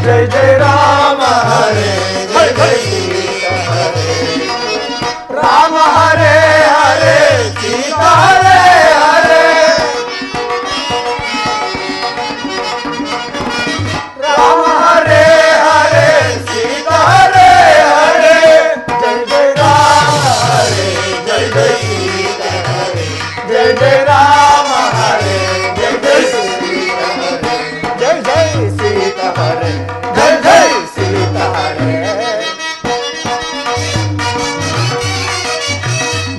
जय जय राम हरे जय जय सीता हरे राम हरे हरे सीता हरे हरे राम हरे हरे सीता हरे हरे जय जय राम हरे जय जय सीता हरे जय जय राम हरे जय जय सीता हरे जय जय सीता हरे जय जय सीता हरे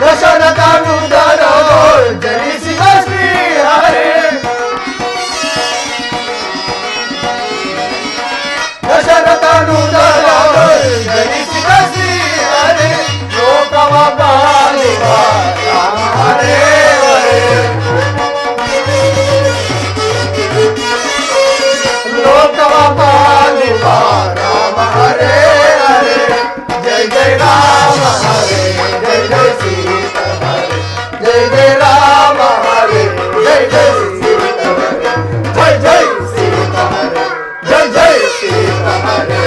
दशरथानुदर जय शिव श्री हरे दशरथानुदर जय शिव श्री हरे लोकवगालिवा राम हरे हरे लोकवगालिवा राम हरे हरे जय जय राम हरे जय जय सीता हरे जय जय राम हरे जय जय सीता हरे जय जय सीता हरे जय जय सीता हरे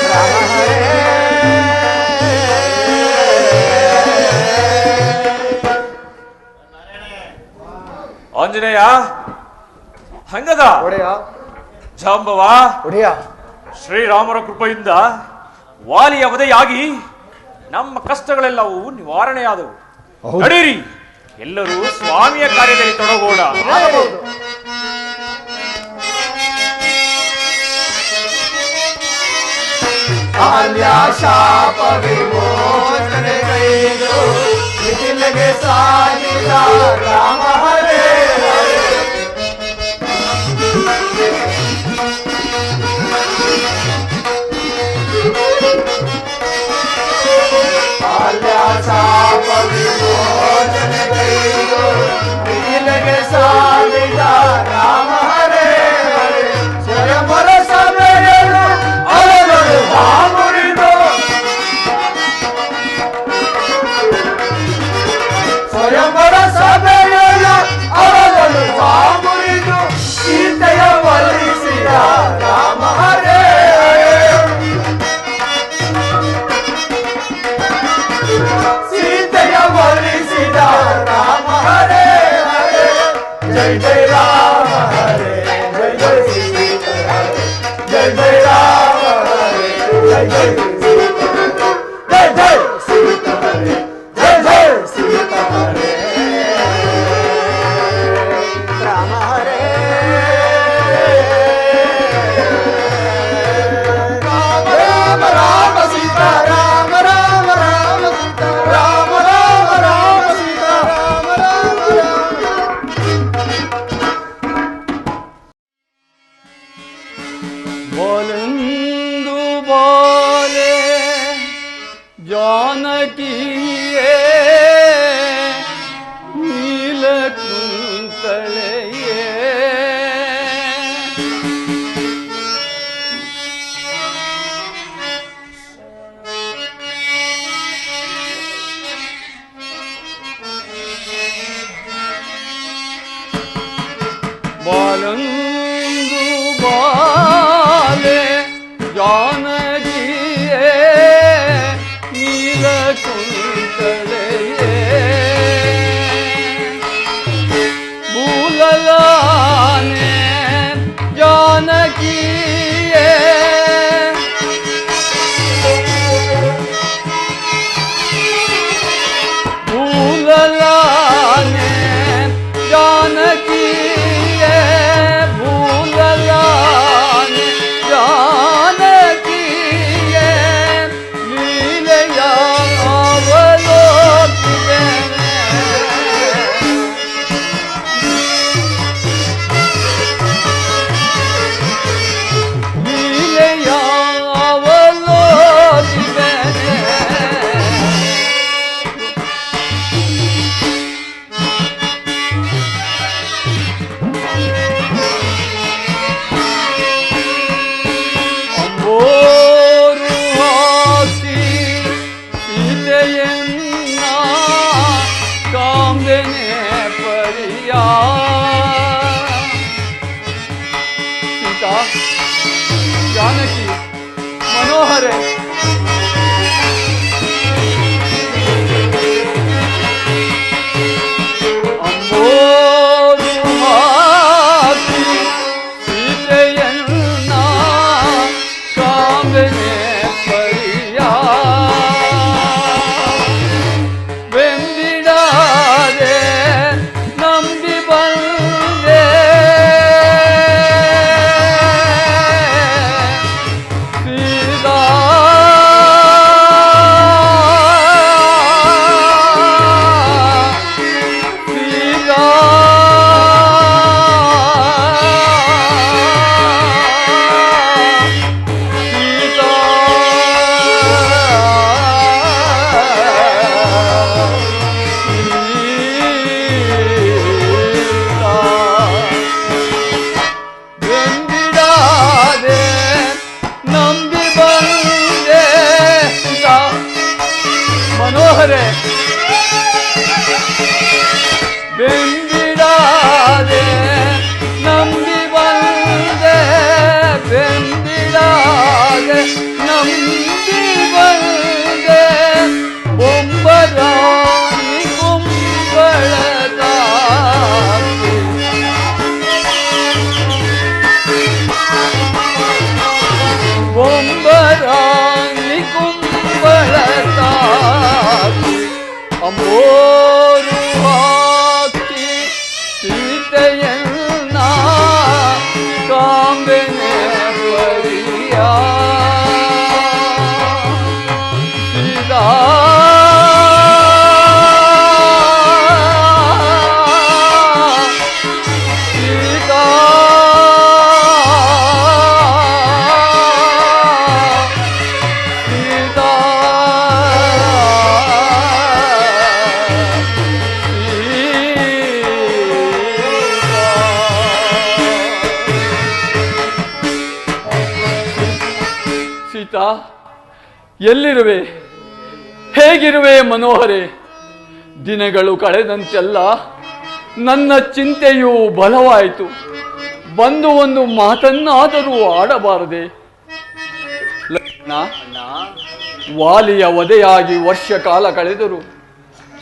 राम हरे ಆಂಜನೇಯ ಹಂಗದ ಒಡೆಯ ಜಾಂಬವ ಒಡೆಯ ಶ್ರೀರಾಮರ ಕೃಪೆಯಿಂದ ವಾಲಿಯ ವಧೆಯಾಗಿ ನಮ್ಮ ಕಷ್ಟಗಳೆಲ್ಲವೂ ನಿವಾರಣೆಯಾದವು. ನಡೀರಿ, ಎಲ್ಲರೂ ಸ್ವಾಮಿಯ ಕಾರ್ಯದಲ್ಲಿ ತೊಡಗೋಣ. ಶಾಪ ವಿಮೋಚನೆ ಕೈದು ಮಿಥಿಲೆಗೆ ಸಾಗಿದ ರಾಮ ಹರೇ ಹರೇ ಶಾಪ ವಿಮೋಚನೆ ಕೈದು ಮಿಥಿಲೆಗೆ ಸಾಗಿದ ರಾಮ ಹರೇ ಹರೇ ಸ್ವಯಂವರ ಸಭೆಯನ್ನು ಅಲಗಳು ಹಾಮುರಿದು ಸ್ವಯಂವರ ಸಭೆಯನ್ನು ಅಲಗಳು ಹಾಮುರಿದು ಸೀತೆಯ ಒಲಿಸಿದ ರಾಮ ಹರೇ ಸೀತೆಯ ಒಲಿಸಿದ ರಾಮ ಹರೇ ಹರೇ ಜಯ ಜಯ ರಾಮ ಹರೇ ಜಯ ಜಯ ಸೀತಾ ಹರೇ ಜಯ ಜಯ ರಾಮ ಹರೇ ಜಯ ಜಯ ಸೀತಾ ಹರೇ ಜಯ ಜಯ ಸೀತಾ ಹರೇ ರಾಮ ಹರೇ ರಾಮ ರಾಮ ರಾಮ ಸೀತಾ ರಾಮ ರಾಮ ರಾಮ ಸೀತಾ ರಾಮ ರಾಮ ರಾಮ ಸೀತಾ ರಾಮ ರಾಮ ರಾಮ बोलंदु बोले जानकीये नीलकुंतलये बोलंदु बोले जानकीये नीलकुंतलये ಜಾನಕಿ, ಮನೋಹರೆ, ಅಂಬೋರು ಹಾಕಿ ಸೀತೆಯನ್ನ ಕಾಂಬೆನೆ ಪರಿಯ ಬೆಂಬಿಡಾದೆ ನಂಬಿ ಬಂದೆ ಸೀದಾ ಸೀದಾ ಸೀದಾ ಬೆಂಬಿಡಾದೆ ನಂಬಿ ಬಂದೆ ಸೀತಾ. ಮನೋಹರೆ, ಬೆಂಬಿಡಾದೆ ನಂಬಿ ಬಂದೆ ಬೆಂಬಿಡಾದೆ ನಂಬಿ ಬಂದೆ ಬೊಂಬರಾಣಿ ಕುಂಬಳದ ಬೊಂಬರಾಣಿ ಕುಂಬಳದ ಅಂಬೋರು ಹಾಕಿ ಸೀತೆಯನ್ನ ಕಾಂಬೆನೆ ಪರಿಯ ಸೀದಾ ಸೀದಾ ಸೀದಾ ಸೀತಾ, ಎಲ್ಲಿರುವೆ? ಹೇಗಿರುವೆ ಮನೋಹರೆ? ದಿನಗಳು ಕಳೆದಂತೆಲ್ಲ ನನ್ನ ಚಿಂತೆಯು ಬಲವಾಯಿತು. ಬಂದು ಒಂದು ಮಾತನ್ನಾದರೂ ಆಡಬಾರದೆ? ಲಕ್ಷ್ಮಣ, ವಾಲಿಯ ವಧೆಯಾಗಿ ವರ್ಷ ಕಾಲ ಕಳೆದರು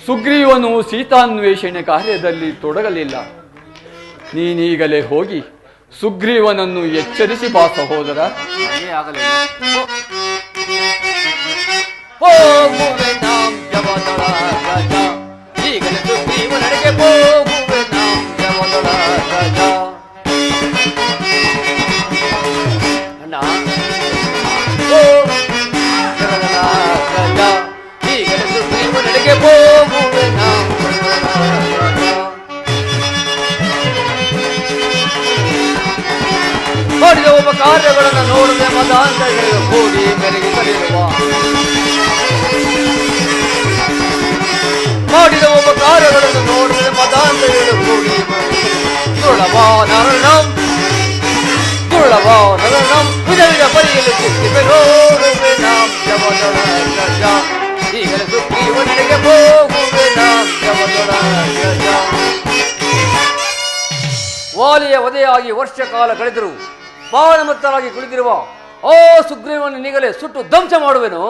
ಸುಗ್ರೀವನು ಸೀತಾನ್ವೇಷಣೆ ಕಾರ್ಯದಲ್ಲಿ ತೊಡಗಲಿಲ್ಲ. ನೀನೀಗಲೇ ಹೋಗಿ ಸುಗ್ರೀವನನ್ನು ಎಚ್ಚರಿಸಿ ಬಾ ಸಹೋದರ. ಹೋಗುವೆ ನಾಂ ಜವದಳ ಗಜ, ಈಗಲೇ ಸುಗ್ರೀವನಡೆಗೆ ಹೋಗುವೆ ನಾಂ ಜವದಳ ಗಜ. ಅಣ್ಣ, ಜವದಳ ಗಜ, ಈಗಲೇ ಸುಗ್ರೀವನಡೆಗೆ ಹೋಗುವೆ ನಾಂ ಜವದಳ ಗಜ. ಮಾಡಿದ ಒಬ್ಬ ಕಾರ್ಯಗಳನ್ನು ನೋಡದೆ ಮದಾಂತಗಳು ಕೂಡಿ ಮೆರೆಗೆ ಕಲಿಯುವ, ಮಾಡಿದ ಒಬ್ಬ ಕಾರ್ಯಗಳನ್ನು ನೋಡದೆ ಮದಾಂತಗಳು ಕೂಡಿ ದುರ್ಲಭಾ ನರಣಂ ದುರ್ಲಭಾ ನರಣಂ ವಿಜಯ ಪರಿಯಲ್ಲಿ ಸಿಕ್ಕಿವೆ ನೋಡುವೆ ನಾಂ ಜವದಳ ಗಜ, ಈಗಲೇ ಸುಗ್ರೀವನಿಗೆ ಹೋಗುವೆ ನಾಂ ಜವದಳ ಗಜ. ವಾಲಿಯ ವಧೆಯಾಗಿ ವರ್ಷ ಕಾಲ ಕಳೆದರು ಬಾಣಮತ್ತರಾಗಿ ಕುಳಿತಿರುವ ಓ ಸುಗ್ರೀವನ ನಿಗಲೇ ಸುಟ್ಟು ಧ್ವಂಸ ಮಾಡುವೆನು.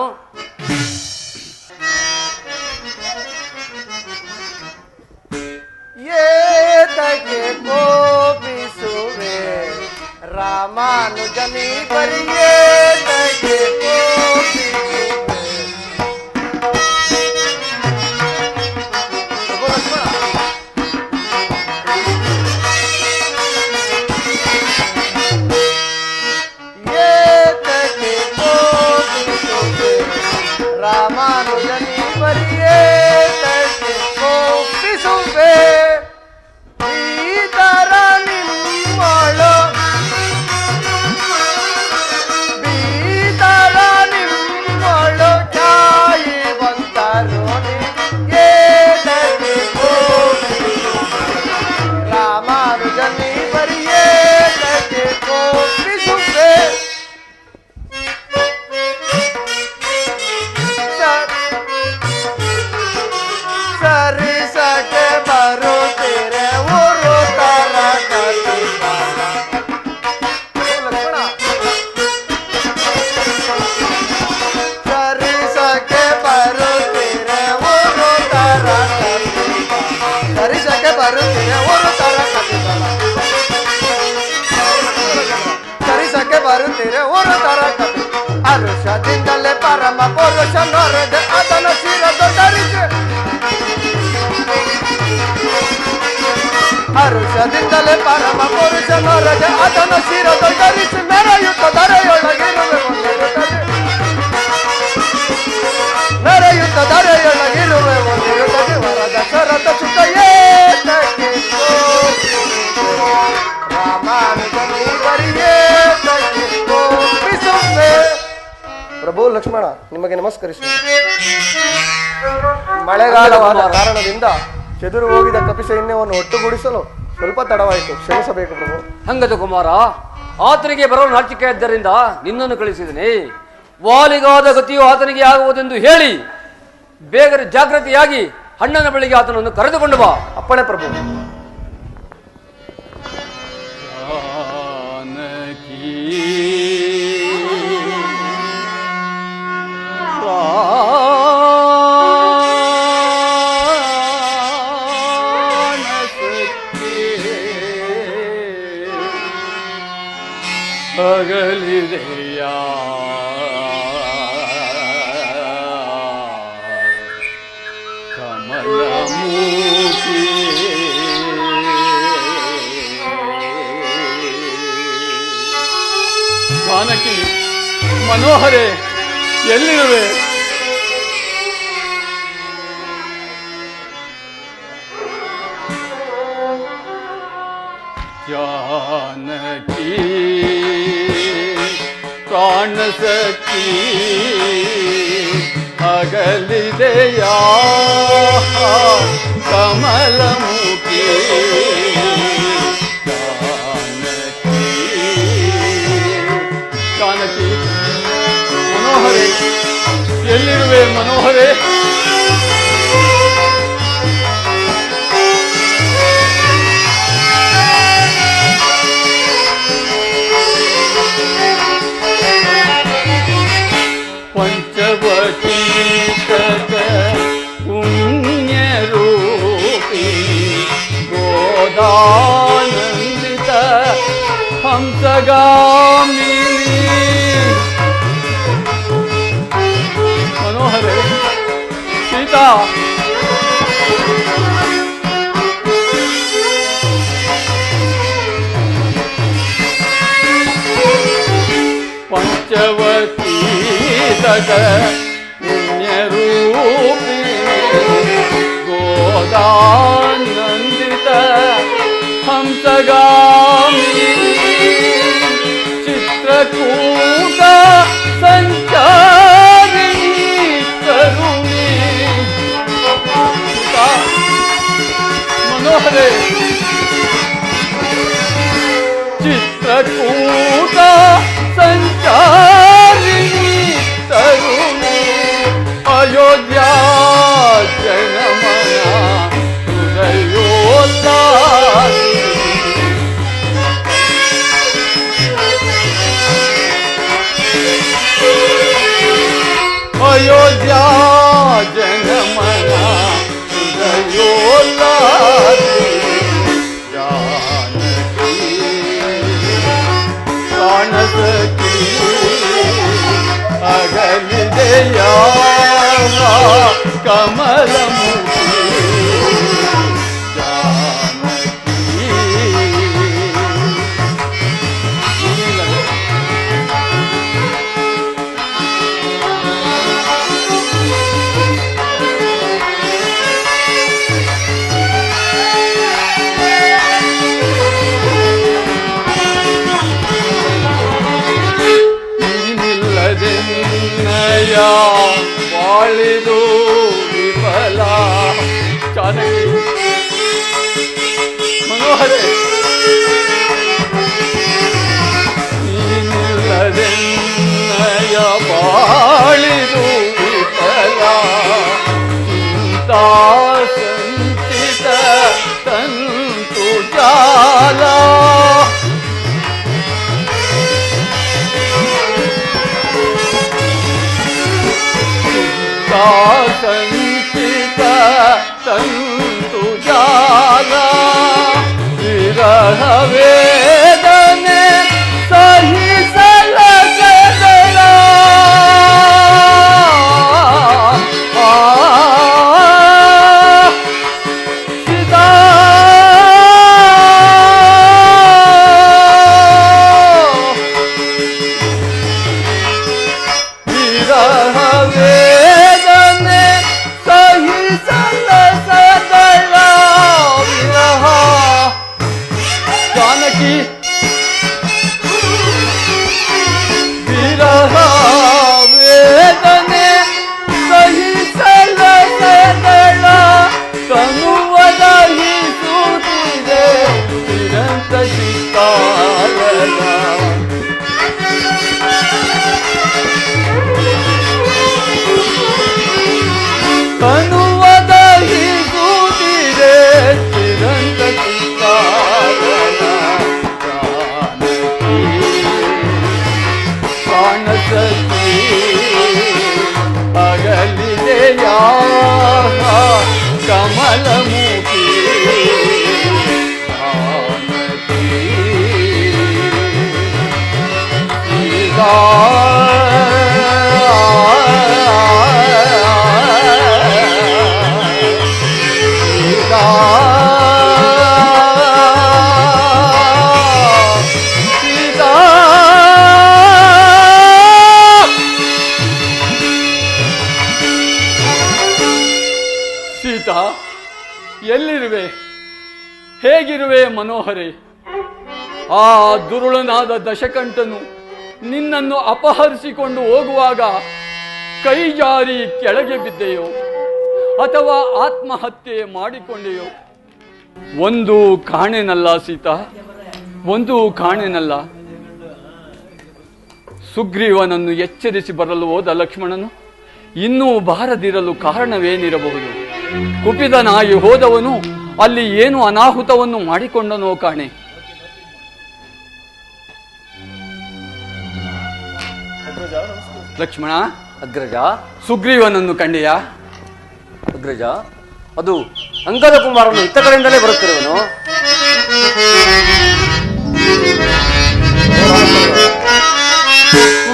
ಏತಕ್ಕೆ ಕೋಪಿಸುವೆ ರಾಮಾನುಜನಿ ಪರಿಯೇತಕ್ಕೆ ಕೋಪಿಸುವೆ. ಪ್ರಭು ಲಕ್ಷ್ಮಣ, ಏತಕ್ಕೆ ಕೋಪಿಸುವೆ ರಾಮಾನುಜನಿ ಪರಿಯೇತಕ್ಕೆ ಕೋಪಿಸುವೆ. ಬೀದರ ನಿಮ್ಮಳು ಬೀದರ ನಿಮ್ಮ ಬರುತ್ತೀರೆ ಊರದರ ಕತೆ ಹರುಷದಿಂದಲೇ ಪರಮ ಪುರುಷ ನೊರೆದೆ ಅದನ ಶಿರ ದೊಡ್ಡರಿಸಿ ಹರುಷದಿಂದಲೇ ಪರಮ ಪುರುಷ ನೊರೆದೆ ಅದನ ಶಿರ ದೊಡ್ಡರಿಸಿ ಮೆರೆಯುತ್ತ ಧರೆಯೊಳಗಿರುವೆ ಒಂದಿರುತ್ತದೆ ಮೆರೆಯುತ್ತ ಧರೆಯೊಳಗಿರುವೆ ಒಂದಿರುತ್ತದೆ ವರದ ಶರದ ಸುತ ಏತಕ್ಕೆ ಪ್ರಭು ಲಕ್ಷ್ಮಣ ನಿಮಗೆ ನಮಸ್ಕರಿಸಿ ಮಳೆಗಾಲವಾದ ಕಾರಣದಿಂದ ಚೆದುರು ಹೋಗಿದ ಕಪಿ ಸೈನ್ಯವನ್ನು ಒಟ್ಟುಗೂಡಿಸಲು ಸ್ವಲ್ಪ ತಡವಾಯಿತು, ಕ್ಷಮಿಸಬೇಕು ಪ್ರಭು. ಹಂಗದ ಕುಮಾರ, ಆತನಿಗೆ ಬರಲು ನಾಚಿಕೆ ಇದ್ದರಿಂದ ನಿನ್ನನ್ನು ಕಳಿಸಿದನೆ. ವಾಲಿಗಾದ ಗತಿಯು ಆತನಿಗೆ ಆಗುವುದೆಂದು ಹೇಳಿ ಬೇಗನೆ ಜಾಗೃತಿಯಾಗಿ ಅಣ್ಣನ ಬಳಿಗೆ ಆತನನ್ನು ಕರೆದುಕೊಂಡು ಬಾ. ಅಪ್ಪಣೆ ಪ್ರಭು. ಅಗಲಿದೆಯ ಕಮಲಮೂರ್ತಿ ಜಾನಕಿ ಮನೋಹರೆ ಎಲ್ಲಿರುವೆ? ಜಾನಕಿ ಪ್ರಾಣಸಖಿ ಅಗಲಿದೆಯಾ ಕಮಲಮುಖಿ ಜಾನಕಿ ಜಾನಕಿ ಮನೋಹರೆ ಎಲ್ಲಿರುವೆ ಮನೋಹರೆ? ಪಂಚವಟೀಕೃತ ಪುಣ್ಯರೂಪಿ ಗೋದಾನಂದಿತ ಹಂಸಗಾಮಿನಿ ಮನೋಹರೆ ಸೀತಾ ಪಂಚವಟಿ ಪುಣ್ಯರೂಪಿ ಗೋದಾನಂದಿತ ಹಂಸಗಾಮಿ ಚಿತ್ರಕೂಟ ಸಂಚಾರಿಣಿ ಕರುಣಿ ಮನೋಹರೆ ಚಿತ್ರಕೂಟ ಸಂಚಾರಿಣಿ ತರುಣಿ ಅಯೋಧ್ಯ ಜನಮನ ಹೃದಯೋಲ್ಲಾಸಿ ಅಯೋಧ್ಯ ಜನಮನ ಹೃದಯೋಲ್ಲಾಸಿ ಜಾನಕಿ ಪ್ರಾಣಸಖಿ ಅಗಲಿದೆಯ ಕಮಲಮುಖಿ ಜಾನಕಿ ನೀನಿಲ್ಲದೆನ್ನಯ ಬಾಳಿದು ವಿಫಲ ಜಾನಕಿ ಮನೋಹರೆ ನೀನಿಲ್ಲದೆನ್ನಯ ಬಾಳಿದು ವಿಫಲ ಚಿಂತಾ ಸಂಚಿತ ತಂತು ಜಾಲ ಸಂಚಿತ ತಂತು ಜಾಲ ವಿರಹ ವೇದನೆ ಸಹಿಸ ಕಮಲಮುಖಿ ಸೀತಾ, ಎಲ್ಲಿರುವೆ? ಹೇಗಿರುವೆ ಮನೋಹರಿ? ಆ ದುರುಳನಾದ ದಶಕಂಠನು ನಿನ್ನನ್ನು ಅಪಹರಿಸಿಕೊಂಡು ಹೋಗುವಾಗ ಕೈ ಜಾರಿ ಕೆಳಗೆ ಬಿದ್ದೆಯೋ ಅಥವಾ ಆತ್ಮಹತ್ಯೆ ಮಾಡಿಕೊಂಡೆಯೋ? ಒಂದು ಕಾಣೆನಲ್ಲ ಸೀತಾ, ಒಂದು ಕಾಣೆನಲ್ಲ. ಸುಗ್ರೀವನನ್ನು ಎಚ್ಚರಿಸಿ ಬರಲು ಹೋದ ಲಕ್ಷ್ಮಣನು ಇನ್ನೂ ಬಾರದಿರಲು ಕಾರಣವೇನಿರಬಹುದು? ಕುಪಿತನಾಗಿ ಹೋದವನು ಅಲ್ಲಿ ಏನು ಅನಾಹುತವನ್ನು ಮಾಡಿಕೊಂಡನೋ ಕಾಣೆ. ಲಕ್ಷ್ಮಣ, ಅಗ್ರಜ. ಸುಗ್ರೀವನನ್ನು ಕಂಡೆಯಾ? ಅಗ್ರಜ, ಅದು ಅಂಗದ ಕುಮಾರನು ಇತ್ತ ಕಡೆಯಿಂದಲೇ ಬರುತ್ತಿರುವನು.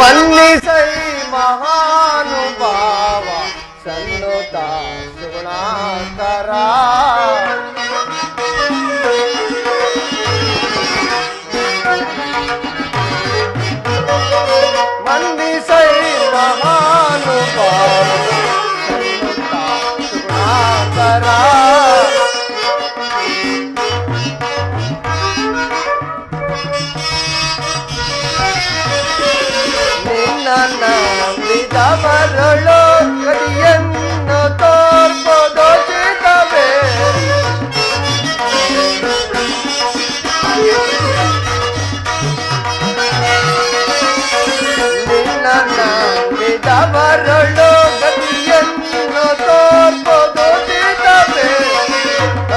ಮನ್ನಿಸೈ ಮಹಾನುಭಾವ ಸನ್ನುತ ಸುಗುಣಾಕರ ಮನ್ನಿಸೈ ಮಹಾನುಭಾವ ಸನ್ನುತ ಸುಗುಣಾಕರ ನಂಬಿದವರಳು ಗಡಿಯನ್ನು ತೋರ್ಬೋದು ಚಿತವೇ ನಿನ್ನ ನಂಬಿದವರಳು ಗಡಿಯನ್ನು ತೋರ್ಬೋದು ಚಿತವೇ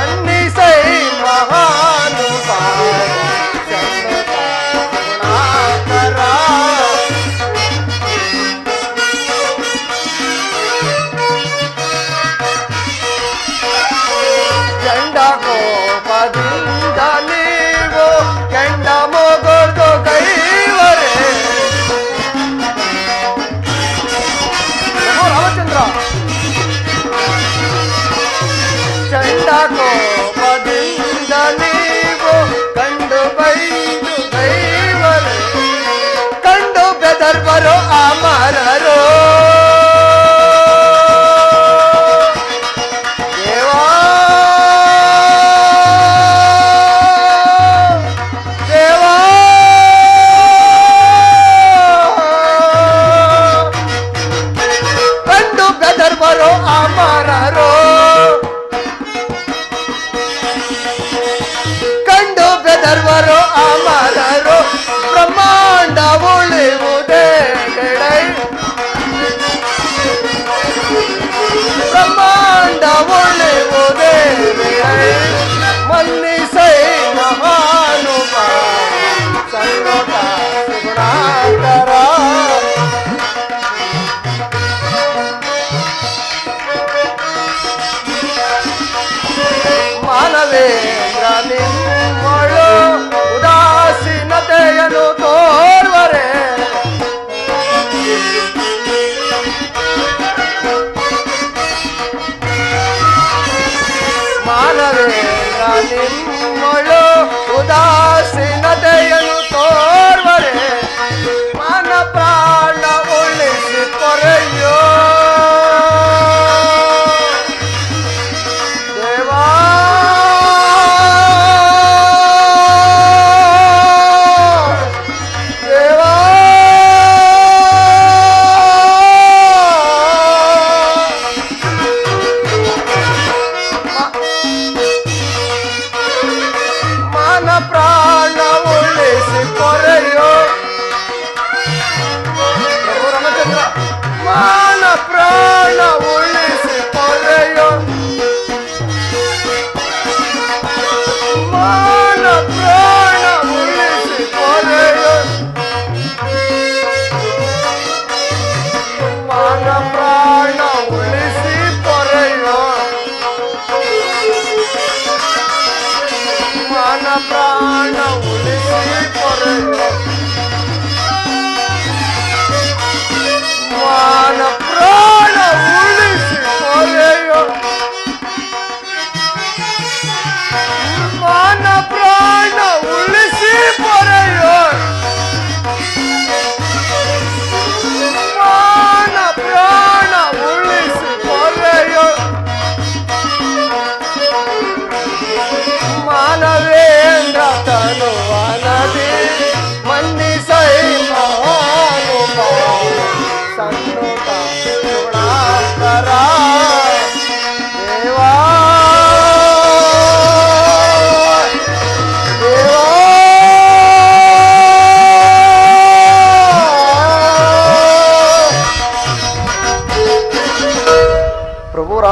ಅನ್ನಿಸೈ ಮಹಾನುಭಾವ ಗುಣಾಕರ ಕೋಪದಿಂದ ನೀವು ಕೆಂಡ ಮೊಗರ್ದು ಕೈವರೆ ರಾಮಚಂದ್ರ. ಚಂಡ ಕೋಪದಿಂದ ನೀವು ಕಂಡು ಬೈದು ಕೈವರೆ ಕಂಡು ಬೆದರ್ಬರು ಅಮರರು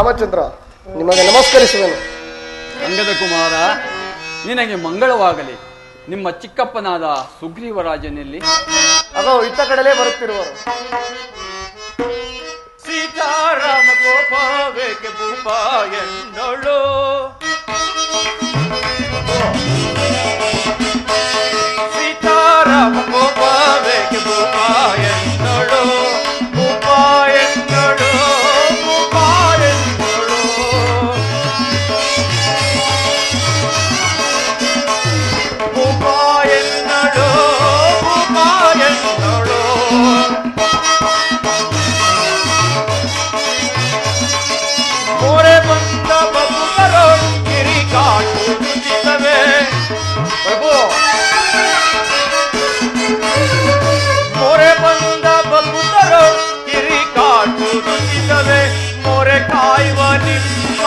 ರಾಮಚಂದ್ರ, ನಿಮಗೆ ನಮಸ್ಕರಿಸುವೆನು. ಅಂಗದ ಕುಮಾರ, ನಿನಗೆ ಮಂಗಳವಾಗಲಿ. ನಿಮ್ಮ ಚಿಕ್ಕಪ್ಪನಾದ ಸುಗ್ರೀವರಾಜನಲ್ಲಿ ಅದೋ ಇತ್ತ ಕಡೆಲೇ ಬರುತ್ತಿರುವರು. ಸೀತಾರಾಮ ಕೋಪವೇಕೆ ಭೂಪ ಎನ್ನೋಳು, ಸೀತಾರಾಮ ಕೋಪವೇಕೆ ಭೂಪ ಎನ್ನೋಳು, ಭೂಪ ಎನ್ನೋಳು, ಭೂಪ ಎನ್ನೋಳು. ಭೂಪ ಎನ್ನೋಳು, ಭೂಪ ಎನ್ನೋಳು. ಮೊರೆ ಬಂದ ಬಬುಕರು ಕಿರಿಕಾಟು ನುಡಿತವೆ. ಪ್ರಭು, ಮೊರೆ ಬಂದ ಬಬುಕರು ಕಿರಿಕಾಟು ನುಡಿತವೆ. ಮೊರೆ ಕಾಯುವ ನಿಮ್ಮ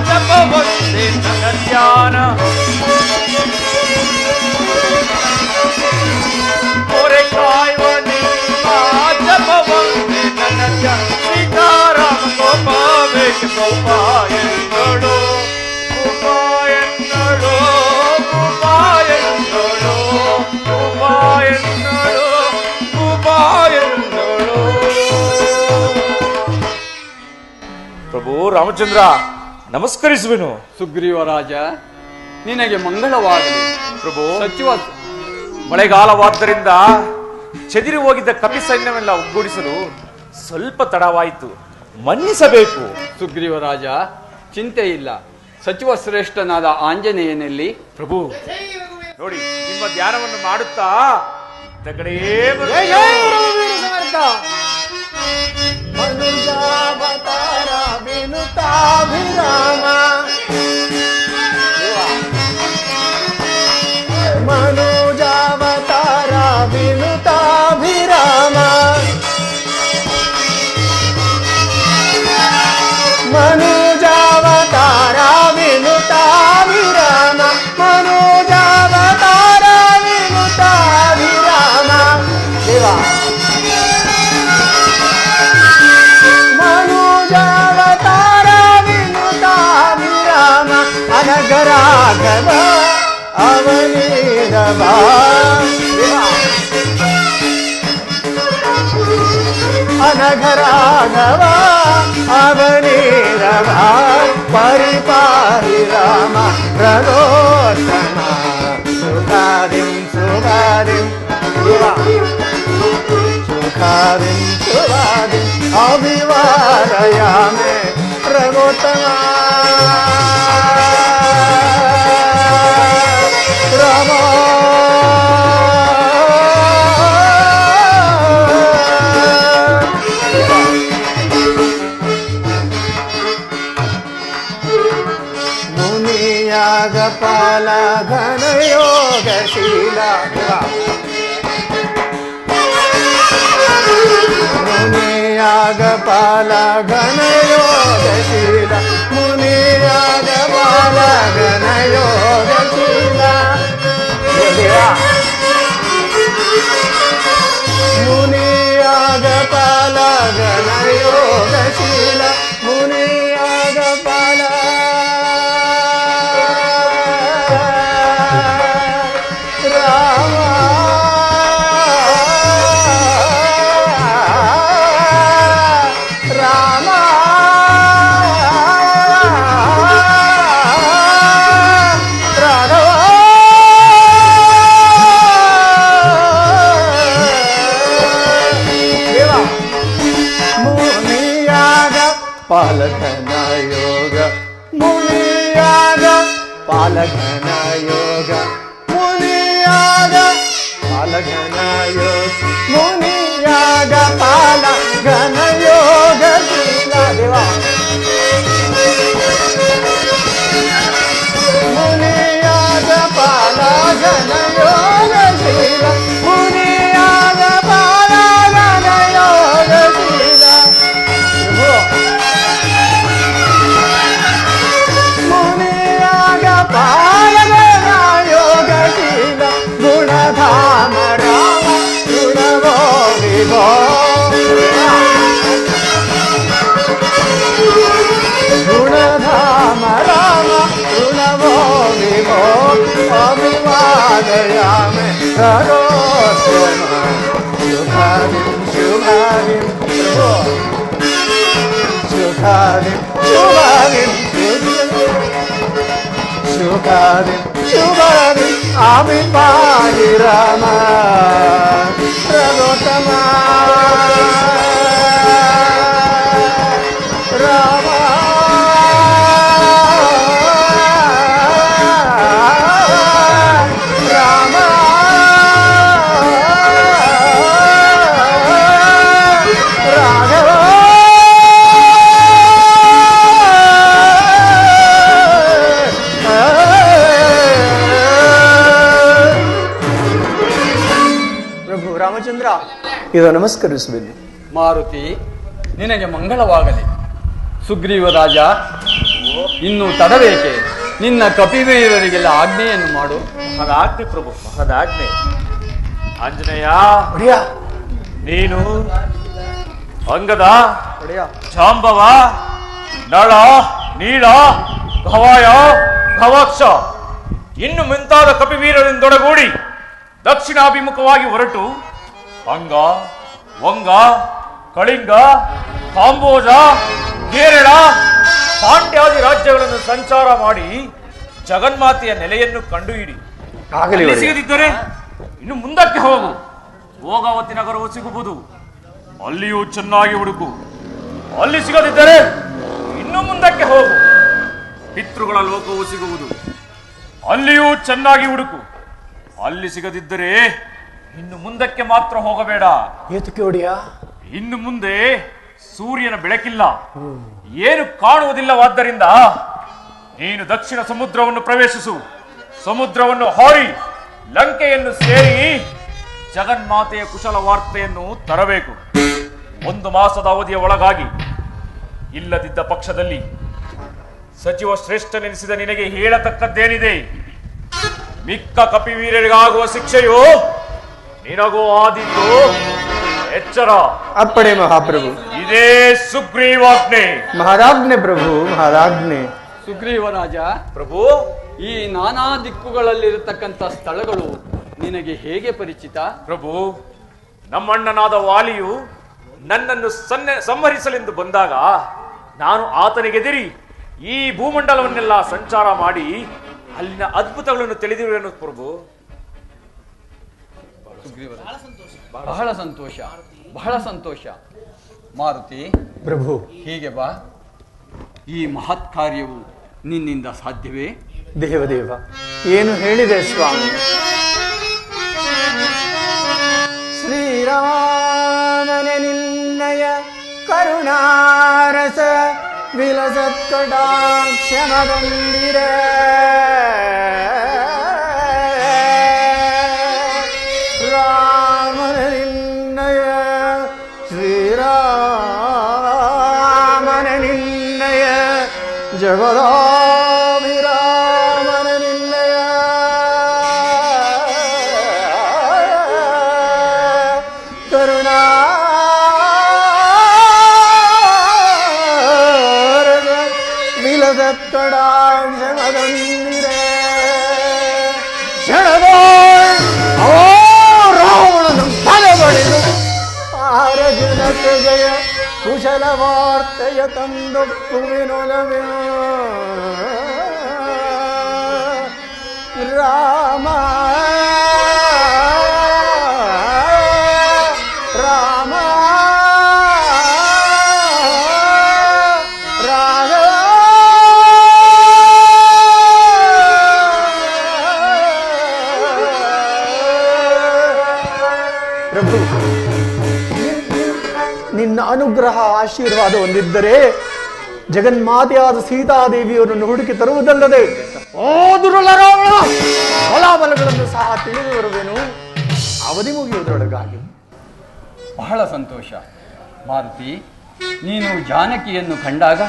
ಜಪವಂತೆ ನನ್ನ ಧ್ಯಾನ. ಮೊರೆ ಕಾಯುವ ನಿಮ್ಮ ಜಪವಂತೆ ನನ್ನ ಧ್ಯಾನ. ಸೀತಾರಾಮ ಕೋಪವೇಕೆ ಭೂಪ ಎನ್ನೋಳು, ಭೂಪ ಎನ್ನೋಳು, ಭೂಪ ಎನ್ನೋಳು, ಭೂಪ ಎನ್ನೋಳು, ಭೂಪ ಎನ್ನೋಳು. ಪ್ರಭು ರಾಮಚಂದ್ರ, ನಮಸ್ಕರಿಸುವೆನು. ಸುಗ್ರೀವರಾಜ, ನಿನಗೆ ಮಂಗಳವಾಗಲಿ. ಪ್ರಭು, ಸಚಿವ ಮಳೆಗಾಲವಾದ್ದರಿಂದ ಚೆದಿರಿ ಹೋಗಿದ್ದ ಕಪಿ ಸೈನ್ಯವೆಲ್ಲ ಒಗ್ಗೂಡಿಸಲು ಸ್ವಲ್ಪ ತಡವಾಯಿತು, ಮನ್ನಿಸಬೇಕು. ಸುಗ್ರೀವರಾಜ, ಚಿಂತೆ ಇಲ್ಲ. ಸಚಿವ ಶ್ರೇಷ್ಠನಾದ ಆಂಜನೇಯನಲ್ಲಿ ಪ್ರಭು ನೋಡಿ, ನಿಮ್ಮ ಧ್ಯಾನವನ್ನು ಮಾಡುತ್ತಾ ಇತ್ತ ಕಡೆಯೇ ಜಯ ಜಯ ರಘುವೀರ ಸಮರ್ಥ. ಮನುಜಾವತಾರ ವಿನುತಾಭಿರಾಮ, ಮನುಜಾವತಾರ ವಿನುತಾಭಿರಾಮ, ಮನುಜಾವತಾರ ವಿನುತಾಭಿರಾಮ, ಮನುಜಾವತಾರ ವಿನುತಾಭಿರಾಮ. ದೇವ ಮನುಜಾವತಾರ ವಿನುತಾಭಿರಾಮ, ಅನಗರಾಘವ ಅವನೀರವ. ಅನಘರಾಘವ ಅವನೀರವ, ಪರಿಪಾರಿ ರಾಮ ರಘೋತ್ತಮ. ಸುಖಾದಿಂ ಸುಖಾದಿಂ ಸುಖಾದಿಂ ಸುಖಾದಿಂ ಅಭಿವಾರಯಾಮೆ ರಘೋತ್ತಮ. ರಾಮ ಮುನಿಯಾಗಪಾಲ ಘನಯೋಗಶೀಲ, ಮುನಿಯಾಗಪಾಲ ಘನಯೋಗಶೀಲ, ಮುನಿಯಾಗಪಾಲ ಘನಯೋಗಶೀಲ. ಮುನಿಯಾಗಪಾಲ ಘನಯೋಗಶೀಲ, ಮುನಿಯಾಗಪಾಲ ರಾಮ. ರಾಮ ರಾಘವ ದೇವ. ಮುನಿಯಾಗ ಪಾಲಕನ ಯೋಗ, ಮುನಿಯಾಗ ಪಾಲಕನ ಯೋಗ, ಮುನಿಯಾಗ ಪಾಲಕನ ಯೋಗ, ಮುನಿಯಾಗ ಪಾಲಕನ ಯೋಗ ಶೀಲ. ದೇವ ಮುನಿಯಾಗ ಪಾಲಕನ ಯೋಗ ಶೀಲ, ಮುನಿಯಾಗ ಪಾಲಕನ ಯೋಗ ಶೀಲ. ಮುನಿಯಾಗ ಪಾಲಕನ ಯೋಗ ಶೀಲ, ಗುಣಧಾಮ ರಾಮ ಗುಣವೋ ವಿಭೋ. समर्पयामि रघोत्तम शुभादिं शुभादिं प्रभो शुभादिं शुभादिं शुभादिं शुभादिं आमि पाहि राम रघोत्तम राम ರಾಮಚಂದ್ರ ಇದು ನಮಸ್ಕರಿಸುವೆನು. ಮಾರುತಿ, ನಿನಗೆ ಮಂಗಳವಾಗಲಿ. ಸುಗ್ರೀವ ರಾಜ, ಇನ್ನು ತಡಬೇಕೆ? ನಿನ್ನ ಕಪಿವೀರರಿಗೆಲ್ಲ ಆಜ್ಞೆಯನ್ನು ಮಾಡು. ಮಹದಾಜ್ಞೆ ಪ್ರಭು, ಮಹದಾಜ್ಞೆ. ಆಂಜನೇಯ, ಒಡೆಯ ನೀನು ಅಂಗದ, ಒಡೆಯ ಜಾಂಬವ, ನಳ, ನೀಳ, ಘವಾಯ, ಘವಾಕ್ಷ ಇನ್ನು ಮುಂತಾದ ಕಪಿವೀರರಿಂದೊಡಗೂಡಿ ದಕ್ಷಿಣಾಭಿಮುಖವಾಗಿ ಹೊರಟು ಅಂಗ, ವಂಗ, ಕಳಿಂಗ, ಕಾಂಬೋಜ, ಕೇರಳ, ಪಾಂಡ್ಯಾದಿ ರಾಜ್ಯಗಳನ್ನು ಸಂಚಾರ ಮಾಡಿ ಜಗನ್ಮಾತೆಯ ನೆಲೆಯನ್ನು ಕಂಡುಹಿಡಿ. ಆಗಲಿ ಅಲ್ಲಿ ಒಡೆಯ. ಸಿಗದಿದ್ದರೆ ಇನ್ನು ಮುಂದಕ್ಕೆ ಹೋಗು. ಭೋಗಾವತಿ ನಗರವು ಸಿಗುವುದು, ಅಲ್ಲಿಯೂ ಚೆನ್ನಾಗಿ ಹುಡುಕು. ಅಲ್ಲಿ ಸಿಗದಿದ್ದರೆ ಇನ್ನು ಮುಂದಕ್ಕೆ ಹೋಗು. ಪಿತೃಗಳ ಲೋಕವು ಸಿಗುವುದು, ಅಲ್ಲಿಯೂ ಚೆನ್ನಾಗಿ ಹುಡುಕು. ಅಲ್ಲಿ ಸಿಗದಿದ್ದರೆ ಇನ್ನು ಮುಂದಕ್ಕೆ ಮಾತ್ರ ಹೋಗಬೇಡ. ಏತಕ್ಕೆ ಒಡೆಯ? ಇನ್ನು ಮುಂದೆ ಸೂರ್ಯನ ಬೆಳಕಿಲ್ಲ, ಏನು ಕಾಣುವುದಿಲ್ಲವಾದ್ದರಿಂದ ನೀನು ದಕ್ಷಿಣ ಸಮುದ್ರವನ್ನು ಪ್ರವೇಶಿಸು. ಸಮುದ್ರವನ್ನು ಹಾರಿ ಲಂಕೆಯನ್ನು ಸೇರಿ ಜಗನ್ಮಾತೆಯ ಕುಶಲ ವಾರ್ತೆಯನ್ನು ತರಬೇಕು. 1 ಮಾಸದ ಅವಧಿಯ ಒಳಗಾಗಿ. ಇಲ್ಲದಿದ್ದ ಪಕ್ಷದಲ್ಲಿ ಸಚಿವ ಶ್ರೇಷ್ಠನೆನಿಸಿದ ನಿನಗೆ ಹೇಳತಕ್ಕದ್ದೇನಿದೆ? ಮಿಕ್ಕ ಕಪಿವೀರರಿಗಾಗುವ ಶಿಕ್ಷೆಯು ನಿನಗೂ ಆದೀತು. ಎಚ್ಚರ. ಅಪ್ಪಣೆ ಮಹಾಪ್ರಭು. ಇದೇ ಸುಗ್ರೀವಾಜ್ಞೆ. ಮಹಾರಾಜ್ಞೆ ಪ್ರಭು, ಮಹಾರಾಜ್ಞೆ. ಸುಗ್ರೀವ ರಾಜ, ಪ್ರಭು, ಈ ನಾನಾ ದಿಕ್ಕುಗಳಲ್ಲಿರತಕ್ಕಂಥ ಸ್ಥಳಗಳು ನಿನಗೆ ಹೇಗೆ ಪರಿಚಿತ? ಪ್ರಭು, ನಮ್ಮಣ್ಣನಾದ ವಾಲಿಯು ನನ್ನನ್ನು ಸಂಹರಿಸಲೆಂದು ಬಂದಾಗ ನಾನು ಆತನಿಗೆದಿರಿ ಈ ಭೂಮಂಡಲವನ್ನೆಲ್ಲ ಸಂಚಾರ ಮಾಡಿ ಅಲ್ಲಿನ ಅದ್ಭುತಗಳನ್ನು ತಿಳಿದಿರುವೆನು ಪ್ರಭು. ಬಹಳ ಸಂತೋಷ, ಬಹಳ ಸಂತೋಷ. ಮಾರುತಿ ಪ್ರಭು, ಹೀಗೆ ಬಾ. ಈ ಮಹತ್ ಕಾರ್ಯವು ನಿನ್ನಿಂದ ಸಾಧ್ಯವೇ? ದೇವದೇವ, ಏನು ಹೇಳಿದೆ ಸ್ವಾಮಿ? ಶ್ರೀರಾಮನ ನಿನ್ನಯ ಕರುಣಾರಸ ವಿಲಸತ್ಕಟಾಕ್ಷಮಗೊಂಡಿರ ರಾಮನ ನಿನ್ನಯ ಶ್ರೀರಾಮನ ನಿನ್ನಯ ಜಗದಾಭಿರಾಮನ ನಿನ್ನಯ ಕರುಣಾ ವಿಲಸತ್ಕಟಾಕ್ಷಮಗೊಂಡಿರೆ ಕ್ಷಣದೋ ರಾವಣನು ತಲೆ ಬಡಿದು ಆರಜನಕ್ಕೆ ಜಯ ಕುಶಲ ವಾರ್ತೆಯ ತಂದೊಪ್ಪುವಿನೊಲವೇ ರಾಮ ರಾಮ ರಾಘವ ಪ್ರಭು, ನಿನ್ನ ಅನುಗ್ರಹ ಆಶೀರ್ವಾದ ಹೊಂದಿದ್ದರೆ ಜಗನ್ಮಾತೆಯಾದ ಸೀತಾದೇವಿಯವರನ್ನು ಹುಡುಕಿ ತರುವುದಲ್ಲದೆ ಓ ದುರುಳ ರಾವಣ ಬಲಾಬಲಗಳನ್ನು ಸಹ ತಿಳಿದು ಬರುವೆನು ಅವಧಿ ಮುಗಿಯುವುದರೊಳಗಾಗಿ. ಬಹಳ ಸಂತೋಷ. ಮಾರುತಿ, ನೀನು ಜಾನಕಿಯನ್ನು ಕಂಡಾಗ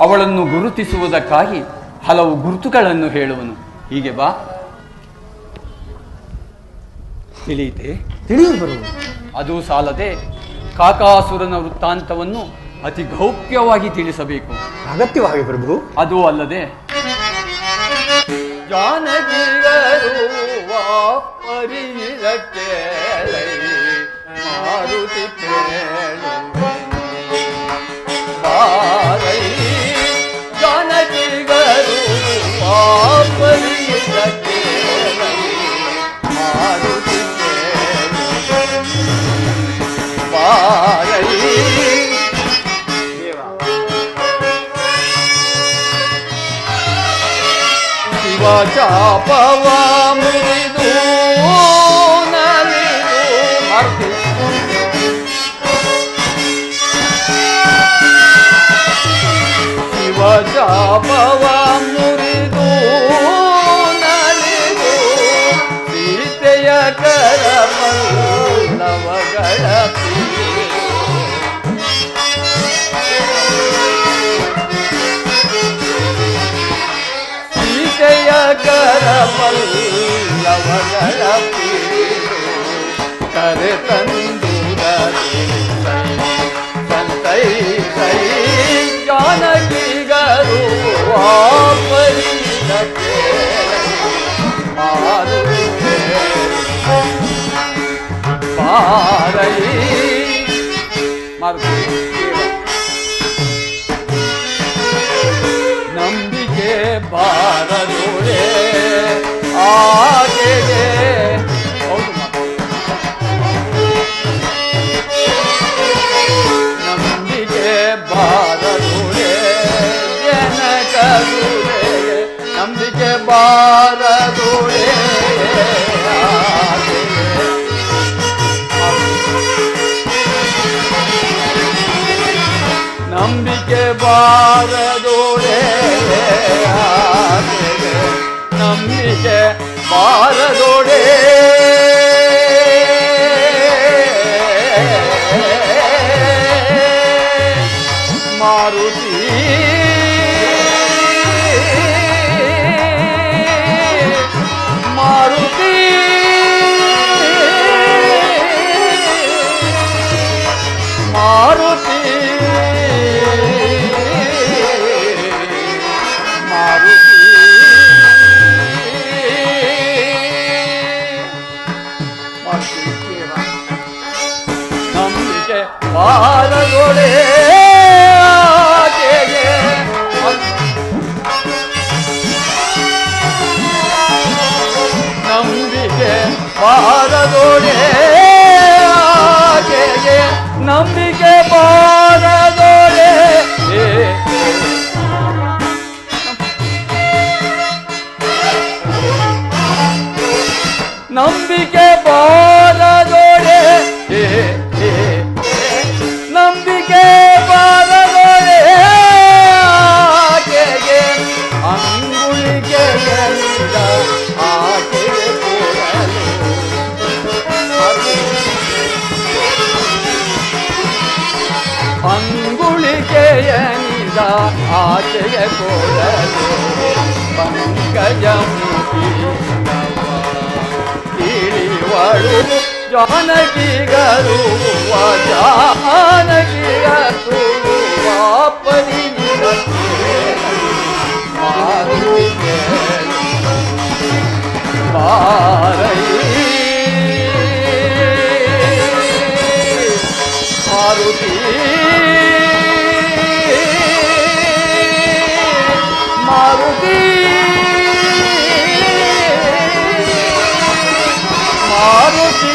ಅವಳನ್ನು ಗುರುತಿಸುವುದಕ್ಕಾಗಿ ಹಲವು ಗುರುತುಗಳನ್ನು ಹೇಳುವನು. ಹೀಗೆ ಬಾ. ತಿಳಿಯಿತೆ? ತಿಳಿದು ಬರುವುದು. ಅದು ಸಾಲದೆ ಕಾಕಾಸುರನ ವೃತ್ತಾಂತವನ್ನು ಅತಿ ಗೌಪ್ಯವಾಗಿ ತಿಳಿಸಬೇಕು. ಅಗತ್ಯವಾಗಿ ಪ್ರಭು. ಅದು ಅಲ್ಲದೆ ಜಾನಕಿಗರು ವಾಪರಿರಕ್ಕೆ ಮಾರುತಿ ಕೇಳುವೆ ಬಾರೈ ಜಾನಕಿಗರು ವಾಪರಿರಕ್ಕೆ ಮಾರುತಿ ಕೇಳುವೆ ಬಾರೈ ಚಾಪವ ಮುರಿದು ನಲಿದು ಮಾರುತಿ ಶಿವ ಚಾಪವ ಮುರಿದು ನಲಿದು ಸೀತೆಯ ಕರ ಪಲ್ಲವಗಳ ಕರ ಪಲ್ಲವಗಳ ಕರೆ ತಂದುದರಿ ಸಂತೈ ಸೈ ಜಾನಕಿಗರು ವಾಪರಿರಕ್ಕೆ ಮಾರುತಿ ಬಾರೈ ಮಾರುತಿ ನಂಬಿಕೆ ಬಾರದೋಡೆ ಆಗೆಗೆ ನಂಬಿಕೆ ಬಾರದೋಡೆ ಜನಕರುಡೆ ನಂಬಿಕೆ ಬಾರದೋಡೆ ನಂಬಿಕೆ ಬಾರದೋಡೆ ನಂಬಿಕೆ ಬಾರದೋಡೆ ಮಾರುತಿ ಮಾರುತಿ ಮಾರುತಿ ನಂಬಿಕೆ ಬಾರದೊಡೆ ನಂಬಿಕೆ ಬಾರದೊಡೆ ನಂಬಿಕೆ ಬಾರದೊಡೆ ನಂಬಿಕೆ ಬಾರದೊಡೆ ನಂಬಿಕೆ ಬಾರದೊಡೆ ಆಕೆಗೆ ಅಂಗುಳಿಗೆಯಲ್ಲಿದ್ದ ಆಕೆಗೆ ಕೊಡಲು ಅಂಗುಳಿಗೆಯನಿದ ಆಕೆಗೆ ಕೊಡಲು ಪಂಕಜಮುಖಿ ತಿಳಿವಳು ಜಾನಕಿಗರು ಜಾನಕಿಗರು ವಾಪರಿರಕ್ಕೆ ಮಾರುತಿ ಬಾರೈ ಮಾರುತಿ ಮಾರುತಿ ಮಾರುತಿ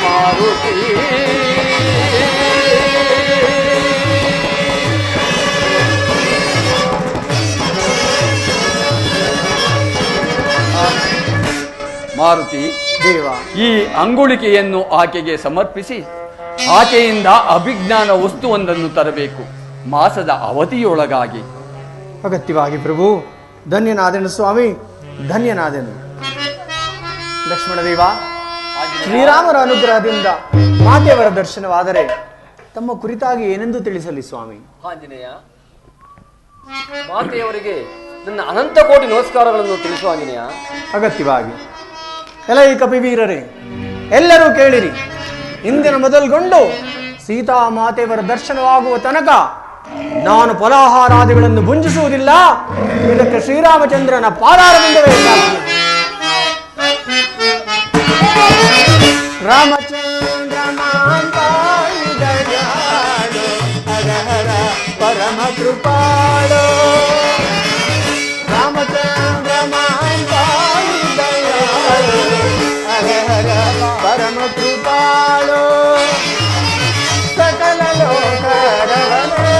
ಮಾರುತಿ ಮಾರುತಿ ದೇವ, ಈ ಅಂಗುಳಿಕೆಯನ್ನು ಆಕೆಗೆ ಸಮರ್ಪಿಸಿ ಆಕೆಯಿಂದ ಅಭಿಜ್ಞಾನ ವಸ್ತುವೊಂದನ್ನು ತರಬೇಕು. ಮಾಸದ ಅವಧಿಯೊಳಗಾಗಿ. ಅಗತ್ಯವಾಗಿ ಪ್ರಭು. ಧನ್ಯನಾದೆನು ಸ್ವಾಮಿ, ಧನ್ಯನಾದೆನು. ಲಕ್ಷ್ಮಣ ದೇವ, ಶ್ರೀರಾಮರ ಅನುಗ್ರಹದಿಂದ ಮಾತೆಯವರ ದರ್ಶನವಾದರೆ ತಮ್ಮ ಕುರಿತಾಗಿ ಏನೆಂದು ತಿಳಿಸಲಿ ಸ್ವಾಮಿ? ಆಂಜನೇಯ, ಮಾತೆಯವರಿಗೆ ನನ್ನ ಅನಂತ ಕೋಟಿ ನಮಸ್ಕಾರಗಳನ್ನು ತಿಳಿಸುವ ಆಂಜನೇಯ. ಅಗತ್ಯವಾಗಿ. ಎಲ್ಲ ಈ ಕಪಿವೀರರೇ, ಎಲ್ಲರೂ ಕೇಳಿರಿ. ಇಂದಿನ ಮೊದಲುಗೊಂಡು ಸೀತಾ ಮಾತೆಯವರ ದರ್ಶನವಾಗುವ ತನಕ ನಾನು ಫಲಾಹಾರಾದಿಗಳನ್ನು ಭುಂಜಿಸುವುದಿಲ್ಲ. ಇದಕ್ಕೆ ಶ್ರೀರಾಮಚಂದ್ರನ ಪಾದಾರವಿಂದವೇ ಸಾಕ್ಷಿ. ರಾಮಚಂದ್ರ ಮಾಂತಾಯಿ ದಯಾಳು, ಹರ ಹರ ಪರಮ ಕೃಪಾಳು. ರಾಮಚಂದ್ರ ಮಾಂತಾಯಿ ದಯಾಳು, ಹರ ಹರ ಪರಮ ಕೃಪಾಳು. ಸಕಲ ಲೋಕರವನೇ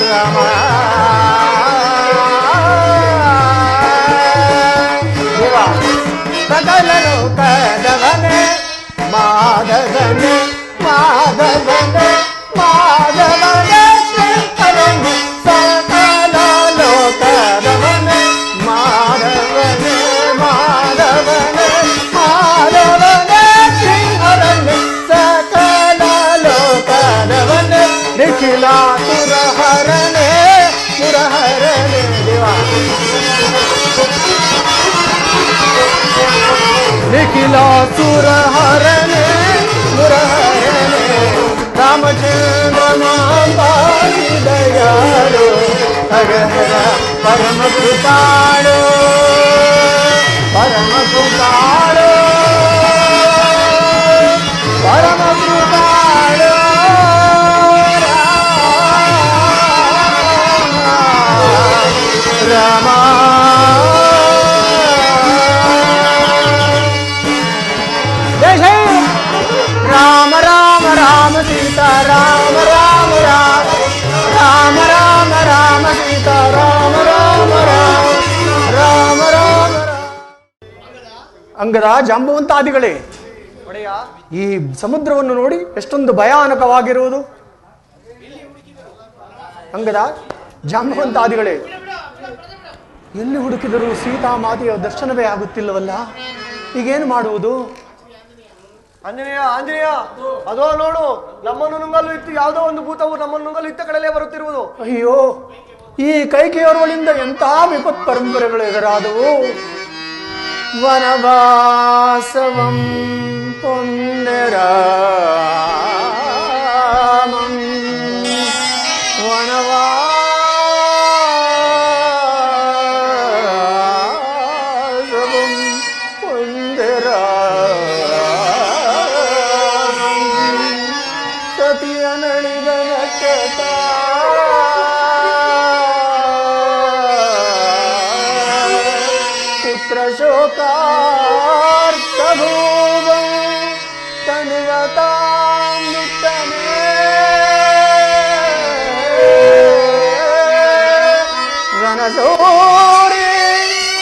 ರಾಮ ಸಕಲ ಲೋಕದವನೇ ಮಾಧವನೇ ಮಾಧವನೇ ಮಾಧವನೇ ಶ್ರೀಹರನೇ. ಸಕಲ ಲೋಕದವನೇ ಮಾಧವನೇ ಮಾಧವನೇ ಮಾಧವನೇ ಶ್ರೀಹರನೇ. ಸಕಲ ಲೋಕದವನೇ ನಿಖಿಲಾಸುರಹರನೇ ಮುರಹರನೇ ದೇವ. ನಿಖಿಲಾಸುರಹರನೇ ಮುರಹರನೇ. ರಾಮಚಂದ್ರ ಮಾಂತಾಯಿ ದಯಾಳು, ಹರ ಹರ ಪರಮ ಕೃಪಾಳು ಪರಮ ಕೃಪಾಳು ಪರಮ ಕೃಪಾಳು. ರಾಮ ರಾಮ ರಾಮ ರಾಮ ಸೀತಾ ರಾಮ ರಾಮ ರಾಮ ರಾಮ ರಾಮ ರಾಮ ಸೀತಾ ರಾಮ ರಾಮ ರಾಮ ರಾಮ ರಾಮ ಅಂಗದ ಜಾಂಬವಂತಾದಿಗಳೇ, ಈ ಸಮುದ್ರವನ್ನು ನೋಡಿ ಎಷ್ಟೊಂದು ಭಯಾನಕವಾಗಿರುವುದು. ಅಂಗದ ಜಾಂಬವಂತಾದಿಗಳೇ, ಎಲ್ಲಿ ಹುಡುಕಿದರೂ ಸೀತಾಮಾತೆಯ ದರ್ಶನವೇ ಆಗುತ್ತಿಲ್ಲವಲ್ಲ, ಈಗೇನು ಮಾಡುವುದು? ಆಂಜನೇಯ ಆಂಜನೇಯ, ಅದೋ ನೋಡು, ನಮ್ಮನ್ನು ನುಂಗಲು ಇತ್ತು ಯಾವುದೋ ಒಂದು ಭೂತವು ನಮ್ಮನ್ನು ನುಂಗಲು ಇತ್ತ ಕಡೆಯಲ್ಲೇ ಬರುತ್ತಿರುವುದು. ಅಯ್ಯೋ, ಈ ಕೈಕೆಯವರುಗಳಿಂದ ಎಂತಹ ವಿಪತ್ ಪರಂಪರೆಗಳು ಎದುರಾದವು. ವನವಾಸವಂ ಪೊನ್ನೆರಾಮಂ ವನವಾಸವಂ ಪೊನ್ನೆರಾಮಂ ಸತಿಯನಳಿದ ನಕ್ಷತ ಪುತ್ರ ಶೋಕಾರ್ಥಭೂವಂ ತನುವತಾಂ ನಿತ್ತನೇ ರಣಸೋಡಿ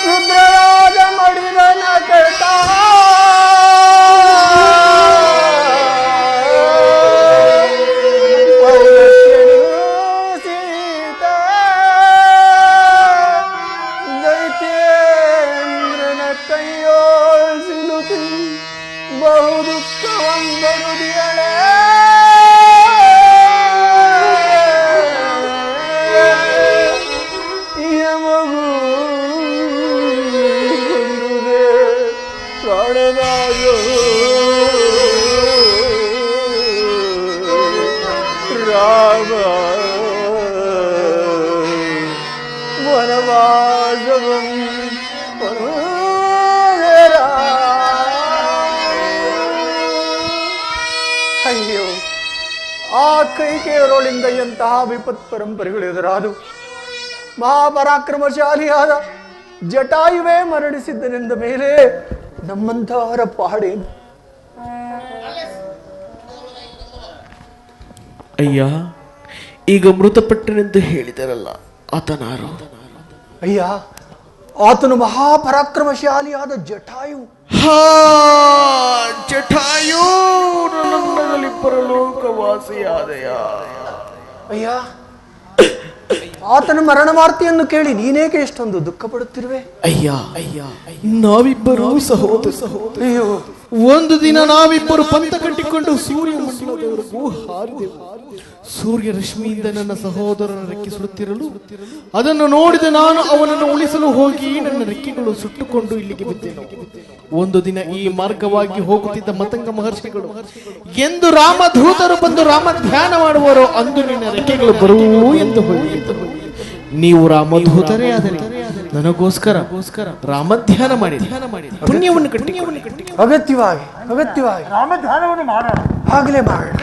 ರುದ್ರರಾಜ ಮಡಿದ ನಕಟ ಸೀತಾ ದೈತ್ಯೇಂದ್ರನ ಕೈಯೋಳ್ ಸಿಲುಕಿ ಬಹು ದುಃಖವಂದರುದಿಯಳೆ. ಯಮಗೂ ಕೊಂದುದೆ ಪ್ರಾಣನಾಯೋ ರಾಮ ವನವಾಸವಂ ಅಯ್ಯೋ, ಆ ಕೈಕೆಯವರೊಳಿಂದ ಎಂತಹ ವಿಪತ್ ಪರಂಪರೆಗಳು ಎದುರಾದು. ಮಹಾಪರಾಕ್ರಮಶಾಲಿಯಾದ ಜಟಾಯುವೇ ಮರಣಿಸಿದ್ದನೆಂದ ಮೇಲೆ ನಮ್ಮಂತಹವರ ಪಾಡೇನು? ಅಯ್ಯ, ಈಗ ಮೃತಪಟ್ಟನೆಂದು ಹೇಳಿದರಲ್ಲ, ಆತನಾರು? ಅಯ್ಯ, ಆತನು ಮಹಾಪರಾಕ್ರಮಶಾಲಿಯಾದ ಜಟಾಯು. ಹಾ, ಜಟಾಯು ನನ್ನಲ್ಲಿ ಪರಲೋಕವಾಸಿಯಾದಯ. ಅಯ್ಯ, ಆತನ ಮರಣ ವಾರ್ತೆಯನ್ನು ಕೇಳಿ ನೀನೇಕೆ ಎಷ್ಟೊಂದು ದುಃಖ ಪಡುತ್ತಿರುವೆ? ಅಯ್ಯ, ನಾವಿಬ್ಬರು ಸಹೋದರ. ಅಯ್ಯೋ, ಒಂದು ದಿನ ನಾವಿಬ್ಬರು ಪಂಥ ಕಟ್ಟಿಕೊಂಡು ಸೂರ್ಯ ಮಂಡಲದವರೆಗೂ ಹಾರಿದೆವು. ಸೂರ್ಯ ರಶ್ಮಿಯಿಂದ ನನ್ನ ಸಹೋದರನ ರೆಕ್ಕೆ ಸುಡುತ್ತಿರಲು ಅದನ್ನು ನೋಡಿದ ನಾನು ಅವನನ್ನು ಉಳಿಸಲು ಹೋಗಿ ನನ್ನ ರೆಕ್ಕೆಗಳು ಸುಟ್ಟುಕೊಂಡು ಇಲ್ಲಿಗೆ ಬಿದ್ದೆನು. ಒಂದು ದಿನ ಈ ಮಾರ್ಗವಾಗಿ ಹೋಗುತ್ತಿದ್ದ ಮತಂಗ ಮಹರ್ಷಿಗಳು ಎಂದು ರಾಮಧೂತರು ಬಂದು ರಾಮ ಧ್ಯಾನ ಮಾಡುವರೋ ಅಂದು ನಿನ್ನ ರೆಕ್ಕೆಗಳು ಬರುವು ಎಂದು ಹೇಳಿದರು. ನೀವು ರಾಮಧೂತರೇ ಆದರೆ ನನಗೋಸ್ಕರ ರಾಮಧ್ಯಾನ ಮಾಡಿ ಪುಣ್ಯವನ್ನು ಕಟ್ಟಿ ಅಗತ್ಯವಾಗಿ ರಾಮಧ್ಯಾನವನ್ನು ಮಾಡೋಣ. ಆಗಲೇ ಮಾಡೋಣ.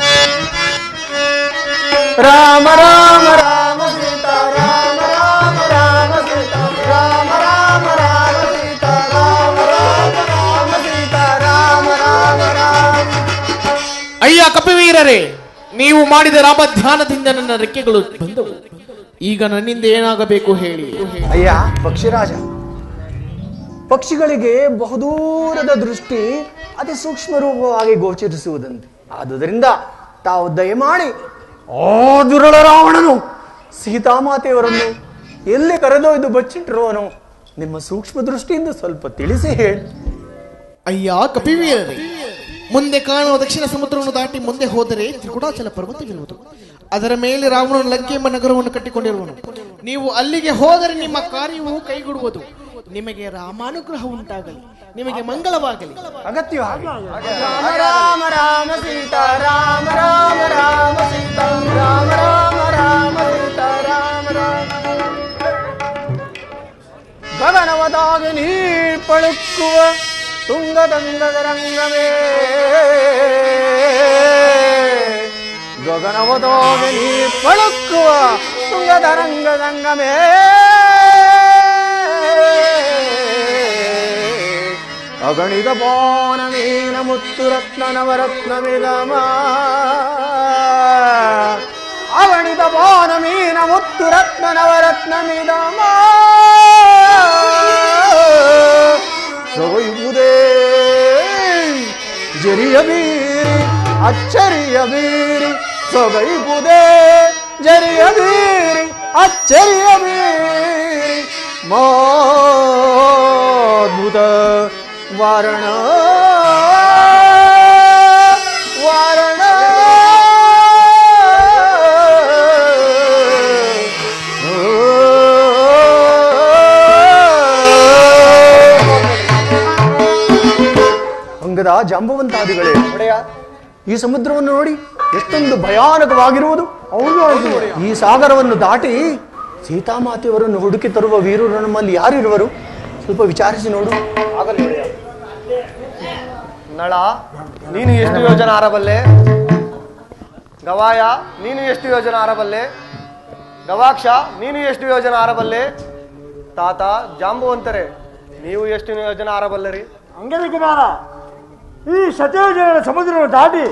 ರಾಮ ರಾಮ ರಾಮ ಸೀತಾ ರಾಮ ರಾಮ ರಾಮ ಸೀತಾ ರಾಮ ರಾಮ ರಾಮ ಸೀತಾ ರಾಮ ರಾಮ ರಾಮ ಸೀತಾ ರಾಮ ರಾಮ ರಾಮ. ಅಯ್ಯ ಕಪಿವೀರರೇ, ನೀವು ಮಾಡಿದ ರಾಮಧ್ಯಾನದಿಂದ ನನ್ನ ರೆಕ್ಕೆಗಳು ಬಂದವು. ಈಗ ನನ್ನಿಂದ ಏನಾಗಬೇಕು ಹೇಳಿ. ಅಯ್ಯ ಪಕ್ಷಿರಾಜ, ಪಕ್ಷಿಗಳಿಗೆ ಬಹುದೂರದ ದೃಷ್ಟಿ ಅತಿ ಸೂಕ್ಷ್ಮ ರೂಪವಾಗಿ ಗೋಚರಿಸುವುದಂತೆ. ಆದುದರಿಂದ ತಾವು ದಯಮಾಡಿ ಆ ದುರುಳ ರಾವಣನು ಸೀತಾಮಾತೆಯವರನ್ನು ಎಲ್ಲಿ ಕರೆದೊಯ್ದು ಬಚ್ಚಿಟ್ಟಿರುವನು ನಿಮ್ಮ ಸೂಕ್ಷ್ಮ ದೃಷ್ಟಿಯಿಂದ ಸ್ವಲ್ಪ ತಿಳಿಸಿ ಹೇಳಿ. ಅಯ್ಯ ಕಪಿವೀರರೇ, ಮುಂದೆ ಕಾಣುವ ದಕ್ಷಿಣ ಸಮುದ್ರವನ್ನು ದಾಟಿ ಮುಂದೆ ಹೋದರೆ ತ್ರಿಕುಟಾಚಲ ಪರ್ವತವಿರುವುದು. ಅದರ ಮೇಲೆ ರಾವಣನು ಲಂಕೆ ಎಂಬ ನಗರವನ್ನು ಕಟ್ಟಿಕೊಂಡಿರುವನು. ನೀವು ಅಲ್ಲಿಗೆ ಹೋದರೆ ನಿಮ್ಮ ಕಾರ್ಯವು ಕೈಗೂಡುವುದು. ನಿಮಗೆ ರಾಮಾನುಗ್ರಹ ಉಂಟಾಗಲಿ, ನಿಮಗೆ ಮಂಗಳವಾಗಲಿ. ಅಗತ್ಯವಾಗಿ ರಾಮ ರಾಮ ರಾಮ ಸೀತಾ ರಾಮ ರಾಮ ರಾಮ ಸೀತಾ ರಾಮ ರಾಮ ರಾಮ ಸೀತಾ ರಾಮ ರಾಮ. ಗಗನವದಾಗಿ ನೀ ಪಳುಕುವ ತುಂಗದಂಗದ ರಂಗವೇ, ಗಗನವದಾಗಿ ನೀ ಪಳುಕುವ ತುಂಗದ ರಂಗದಂಗಮೇ, ಅಗಣಿತ ಬಾನವೀನ ಮುತ್ತು ರತ್ನ ನವರತ್ನ ನಿಗಮ, ಅಗಣಿತ ಬಾನವೀನ ಮುತ್ತು ರತ್ನ ನವರತ್ನ ನಿಗಮ ಸೊಗೈಬುದೇ ಜರಿಯ ಬೀರಿ ಅಚ್ಚರಿಯ ಬೀರಿ ಸೊಗೈಬುದೇ ಜರಿಯ ಬೀರಿ ಅಚ್ಚರಿಯ ಬೀರಿ ಮಾದ್ಭುತ ವಾರಣ ವಾರಣ ಅಂಗದ ಜಾಂಬವಂತಾದಿಗಳೇ, ಈ ಸಮುದ್ರವನ್ನು ನೋಡಿ ಎಷ್ಟೊಂದು ಭಯಾನಕವಾಗಿರುವುದು. ಈ ಸಾಗರವನ್ನು ದಾಟಿ ಸೀತಾಮಾತೆಯವರನ್ನು ಹುಡುಕಿ ತರುವ ವೀರರು ನಮ್ಮಲ್ಲಿ ಯಾರಿರುವರು? ಸ್ವಲ್ಪ ವಿಚಾರಿಸಿ ನೋಡು. ಆಗಲಿ ನಳ, ನೀನು ಎಷ್ಟು ಯೋಜನೆ ಆರಬಲ್ಲೆ? ಗವಾಯ, ನೀನು ಎಷ್ಟು ಯೋಜನೆ ಆರಬಲ್ಲೆ? ಗವಾಕ್ಷ, ನೀನು ಎಷ್ಟು ಯೋಜನೆ ಆರಬಲ್ಲೆ? ತಾತ ಜಾಂಬುವಂತರೆ, ನೀವು ಎಷ್ಟು ಯೋಜನೆ ಆರಬಲ್ಲರಿ? ಅಂಗದ ಕುಮಾರ, ಈ ಶತಯೋಜನೆಗಳ ಸಮುದ್ರವನ್ನು ದಾಟಿ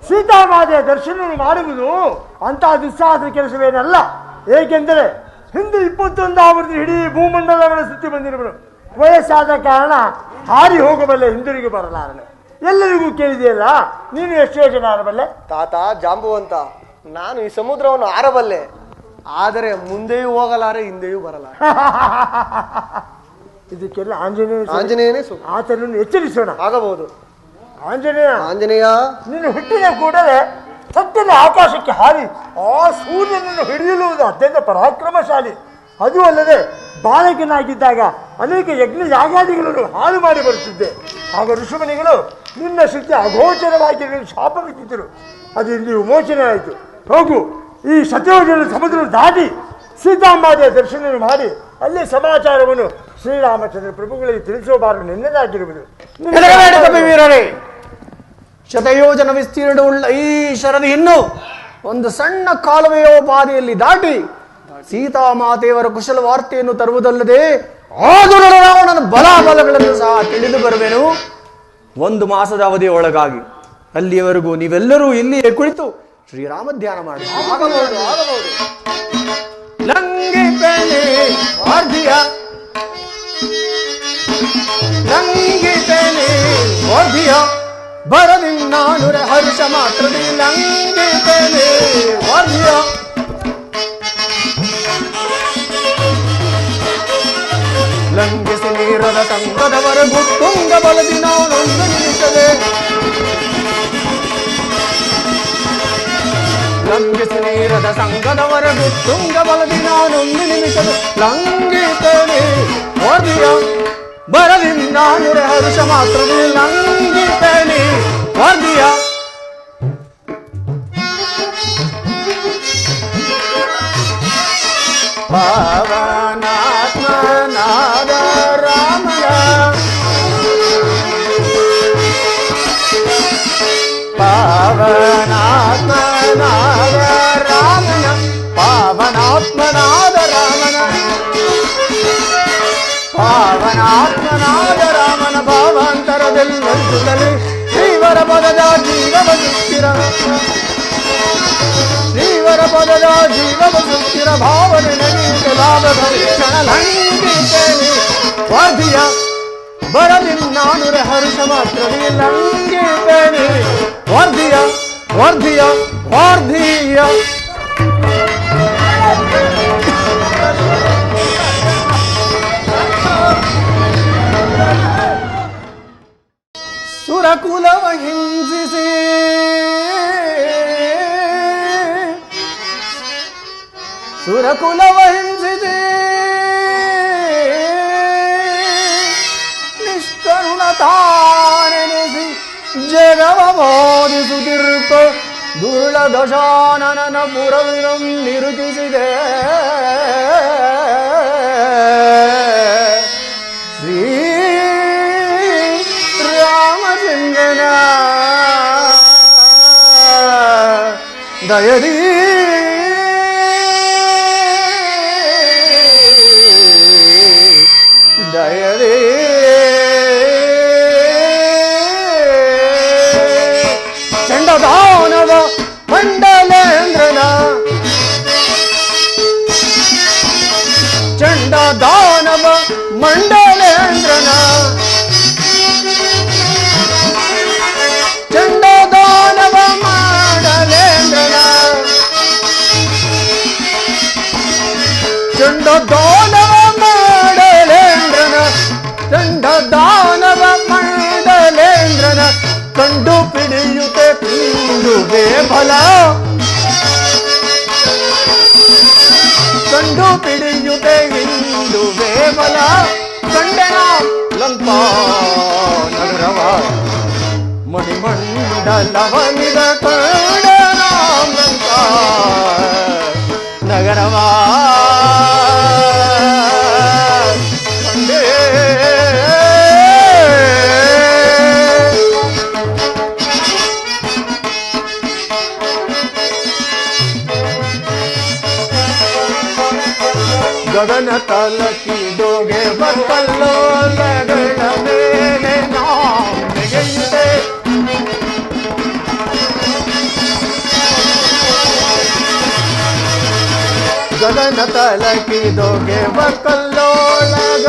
ಸೀತಾಮಾತೆಯ ದರ್ಶನ ಮಾಡುವುದು ಅಂತಹ ದುಸ್ಸಾಹಸ ಕೆಲಸವೇನಲ್ಲ. ಏಕೆಂದರೆ ಹಿಂದೆ 21 ಆವೃತ್ತಿ ಇಡೀ ಭೂಮಂಡಲವನ್ನು ಸುತ್ತಿ ಬಂದಿರುವನು. ವಯಸ್ಸಾದ ಕಾರಣ ಹಾರಿ ಹೋಗಬಲ್ಲೆ, ಹಿಂದಿರುಗಿ ಬರಲಾರನು. ಎಲ್ಲರಿಗೂ ಕೇಳಿದೆಯಲ್ಲ, ನೀನು ಎಷ್ಟು ಯೋಜನೆ ಆರಬಲ್ಲೆ? ತಾತ ಜಾಂಬುವಂತ, ನಾನು ಈ ಸಮುದ್ರವನ್ನು ಆರಬಲ್ಲೆ, ಆದರೆ ಮುಂದೆಯೂ ಹೋಗಲಾರೆ, ಹಿಂದೆಯೂ ಬರಲಾರೆ. ಇದಕ್ಕೆಲ್ಲ ಆಂಜನೇಯನೇ ಆತನನ್ನು ಎಚ್ಚರಿಸೋಣ. ಆಗಬಹುದು. ಆಂಜನೇಯ, ನೀನು ಹುಟ್ಟಿದ ಕೂಡಲೇ ಸತ್ಯದ ಆಕಾಶಕ್ಕೆ ಹಾರಿ ಆ ಸೂರ್ಯನನ್ನು ಹಿಡಿಯಲುವುದು ಅತ್ಯಂತ ಪರಾಕ್ರಮಶಾಲಿ. ಅದು ಅಲ್ಲದೆ ಬಾಲಕನಾಗಿದ್ದಾಗ ಅನೇಕ ಯಜ್ಞ ಯಾಗಾದಿಗಳನ್ನು ಹಾಳು ಮಾಡಿ ಬರುತ್ತಿದ್ದೆ. ಆಗ ಋಷಿಮುನಿಗಳು ನಿನ್ನ ಶಕ್ತಿ ಅಗೋಚರವಾಗಿ ಶಾಪ ಬಿದ್ದಿದ್ದರು. ಅದು ಇಲ್ಲಿ ವಿಮೋಚನೆ ಆಯಿತು. ಹೋಗು, ಈ ಶತಯೋಜನ ಸಮುದ್ರ ದಾಟಿ ಸೀತಾಂಬಾದಿಯ ದರ್ಶನ ಮಾಡಿ ಅಲ್ಲಿ ಸಮಾಚಾರವನ್ನು ಶ್ರೀರಾಮಚಂದ್ರ ಪ್ರಭುಗಳಿಗೆ ತಿಳಿಸೋಬಾರದು ನಿನ್ನದಾಗಿರುವುದು. ವೀರರೇ, ಶತಯೋಜನ ವಿಸ್ತೀರ್ಣವುಳ್ಳ ಈ ಶರದಿಯನ್ನು ಒಂದು ಸಣ್ಣ ಕಾಲುವೆಯೋ ಬಾಧೆಯಲ್ಲಿ ದಾಟಿ ಸೀತಾಮಾತೆಯವರ ಕುಶಲ ವಾರ್ತೆಯನ್ನು ತರುವುದಲ್ಲದೆ ಆದುರ ರಾವಣನ ಬಲಾಬಲಗಳನ್ನು ಸಹ ತಿಳಿದು ಬರುವೆನು. 1 ಮಾಸದ ಅವಧಿಯ ಒಳಗಾಗಿ ಅಲ್ಲಿಯವರೆಗೂ ನೀವೆಲ್ಲರೂ ಇಲ್ಲಿಯೇ ಕುಳಿತು ಶ್ರೀರಾಮ ಧ್ಯಾನ ಮಾಡಿ. ಲಂಘಿಪೆನೆ ವಾರ್ಧಿಯ, ಲಂಘಿಪೆನೆ ವಾರ್ಧಿಯ, ಬರದಿನ್ನಾನುರ ಹರ್ಷ ಮಾತ್ರದಿ ಲಂಘಿಪೆನೆ ವಾರ್ಧಿಯ. ಲಂಘಿಸಿ ನೀರದ ಸಂಗದವರೆಗೂ ತುಂಗ ಬಲದಿ ನಾನೊಂದು ನಿಮಿಷದೆ. ಲಂಘಿಸಿ ನೀರದ ಸಂಘದವರೆಗೂ ತುಂಗ ಬಲದಿ ನಾನೊಂದು ನಿಮಿಷದ ಲಂಘಿತನೆ ಓದಿಯ ಬರಲಿ ನಾನುರೆ ಹರುಷ ಮಾತ್ರದಲ್ಲಿ ಲಂಘಿತನೆ ಓದಿಯ ಪಾವನಾತ್ಮನಾದ ರಾಮನ ಪಾವನಾತ್ಮನಾದ ರಾಮನ ಪಾವನಾತ್ಮನಾದ ರಾಮನ ಪಾವನಾತ್ಮನಾದ ರಾಮನ ಭಾವಾಂತರದೆಲ್ಲರಿಸುತ್ತಲೇ ಶ್ರೀವರ ಪದದ ಜೀವವ ಸುಸ್ಥಿರ ಶ್ರೀವರ ಪದದ ಜೀವವ ಸುಸ್ಥಿರ ಭಾವನೆ ನಗೀತೆ ಲಾಭದ ಕ್ಷಣ ಲಂಘಿತೇನೆ ವಾದಿಯ ಬರಲಿ ನಾನುರೆ ಹರುಷ ಮಾತ್ರವೇ ಲಂಘಿತೇನೆ ವಾರ್ಧಿಯ ವಾರ್ಧಿಯ ವಾರ್ಧಿಯ ಸುರಕುಲವ ಹಿಂಸಿಸಿ ಸುರಕುಲವ ಹಿಂಸಿಸಿ ನಿಷ್ಕರುಣ ತಾನೆನಿಸಿ ಜಗವ ಬೋಧಿಸುತ್ತಿರುತ್ತ ದುರುಳ ದಶಾನನ ಪುರವಿರಂ ನಿರುಗಿಸಿದೆ ಶ್ರೀ ರಾಮಚಂದ್ರನ ದಯದಿ ದಯದೇ ಚಂಡದಾನವ ಮಂಡಲೇಂದ್ರನ ಚಂಡದಾನವ ಮಂಡಲೇಂದ್ರನ ಚಂಡದಾನವ ಮಂಡಲೇಂದ್ರನ ಚಂಡದಾನವ ಮಂಡಲೇಂದ್ರನ ಚಂಡದಾನವ ಮಂಡಲೇಂದ್ರನ ಕಂಡು ಪಿಡಿಯುತ್ತೆ ತಿಂದುವೆ ಫಲ ಕಂಡು ಪಿಡಿಯುತ್ತೆ ಇಂದುವೆ ಫಲ ಕಂಡನ ಲಂಕಾ ನಗರವ ಮಣಿಮಂಡಲವನಿದ ಕಂಡನ ಲಂಕಾ ನಗರವ ಕಂಡೇ ಗಗನ ತಲಕಿದೋಗೆ ಬಕ್ಕಲ್ಲೋಲಗಳ ಮೇಲೆ ನಾಗೆಯುತ್ತೆ ಗಗನ ತಲಕಿದೋಗೆ ಬಕ್ಕಲ್ಲೋಲಗಳ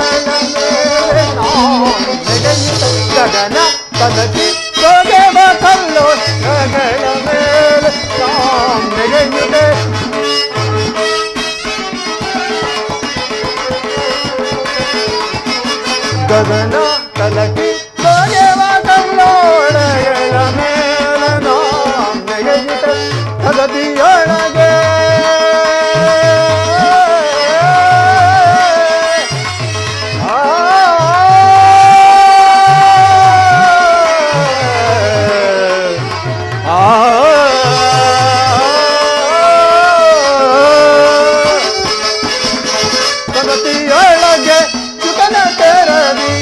ಮೇಲೆ ನಾಗೆಯುತ್ತೆ ಗಗನ ತಲಕಿದೋಗೆ ಬಕ್ಕಲ್ಲೋಲಗಳ ಮೇಲೆ ನಾಗೆಯುತ್ತೆ ಗಗನ ತಲಕಿ ಬಗೆವ ಕಲ್ಲೋಳಗಳ ಮೇಲ ನೆಗೆಯುತ್ತ ತಗದಿಯೊಳಗೆ ತಗದಿಯೊಳಗೆ ಚುಕನ ತೆರದಿ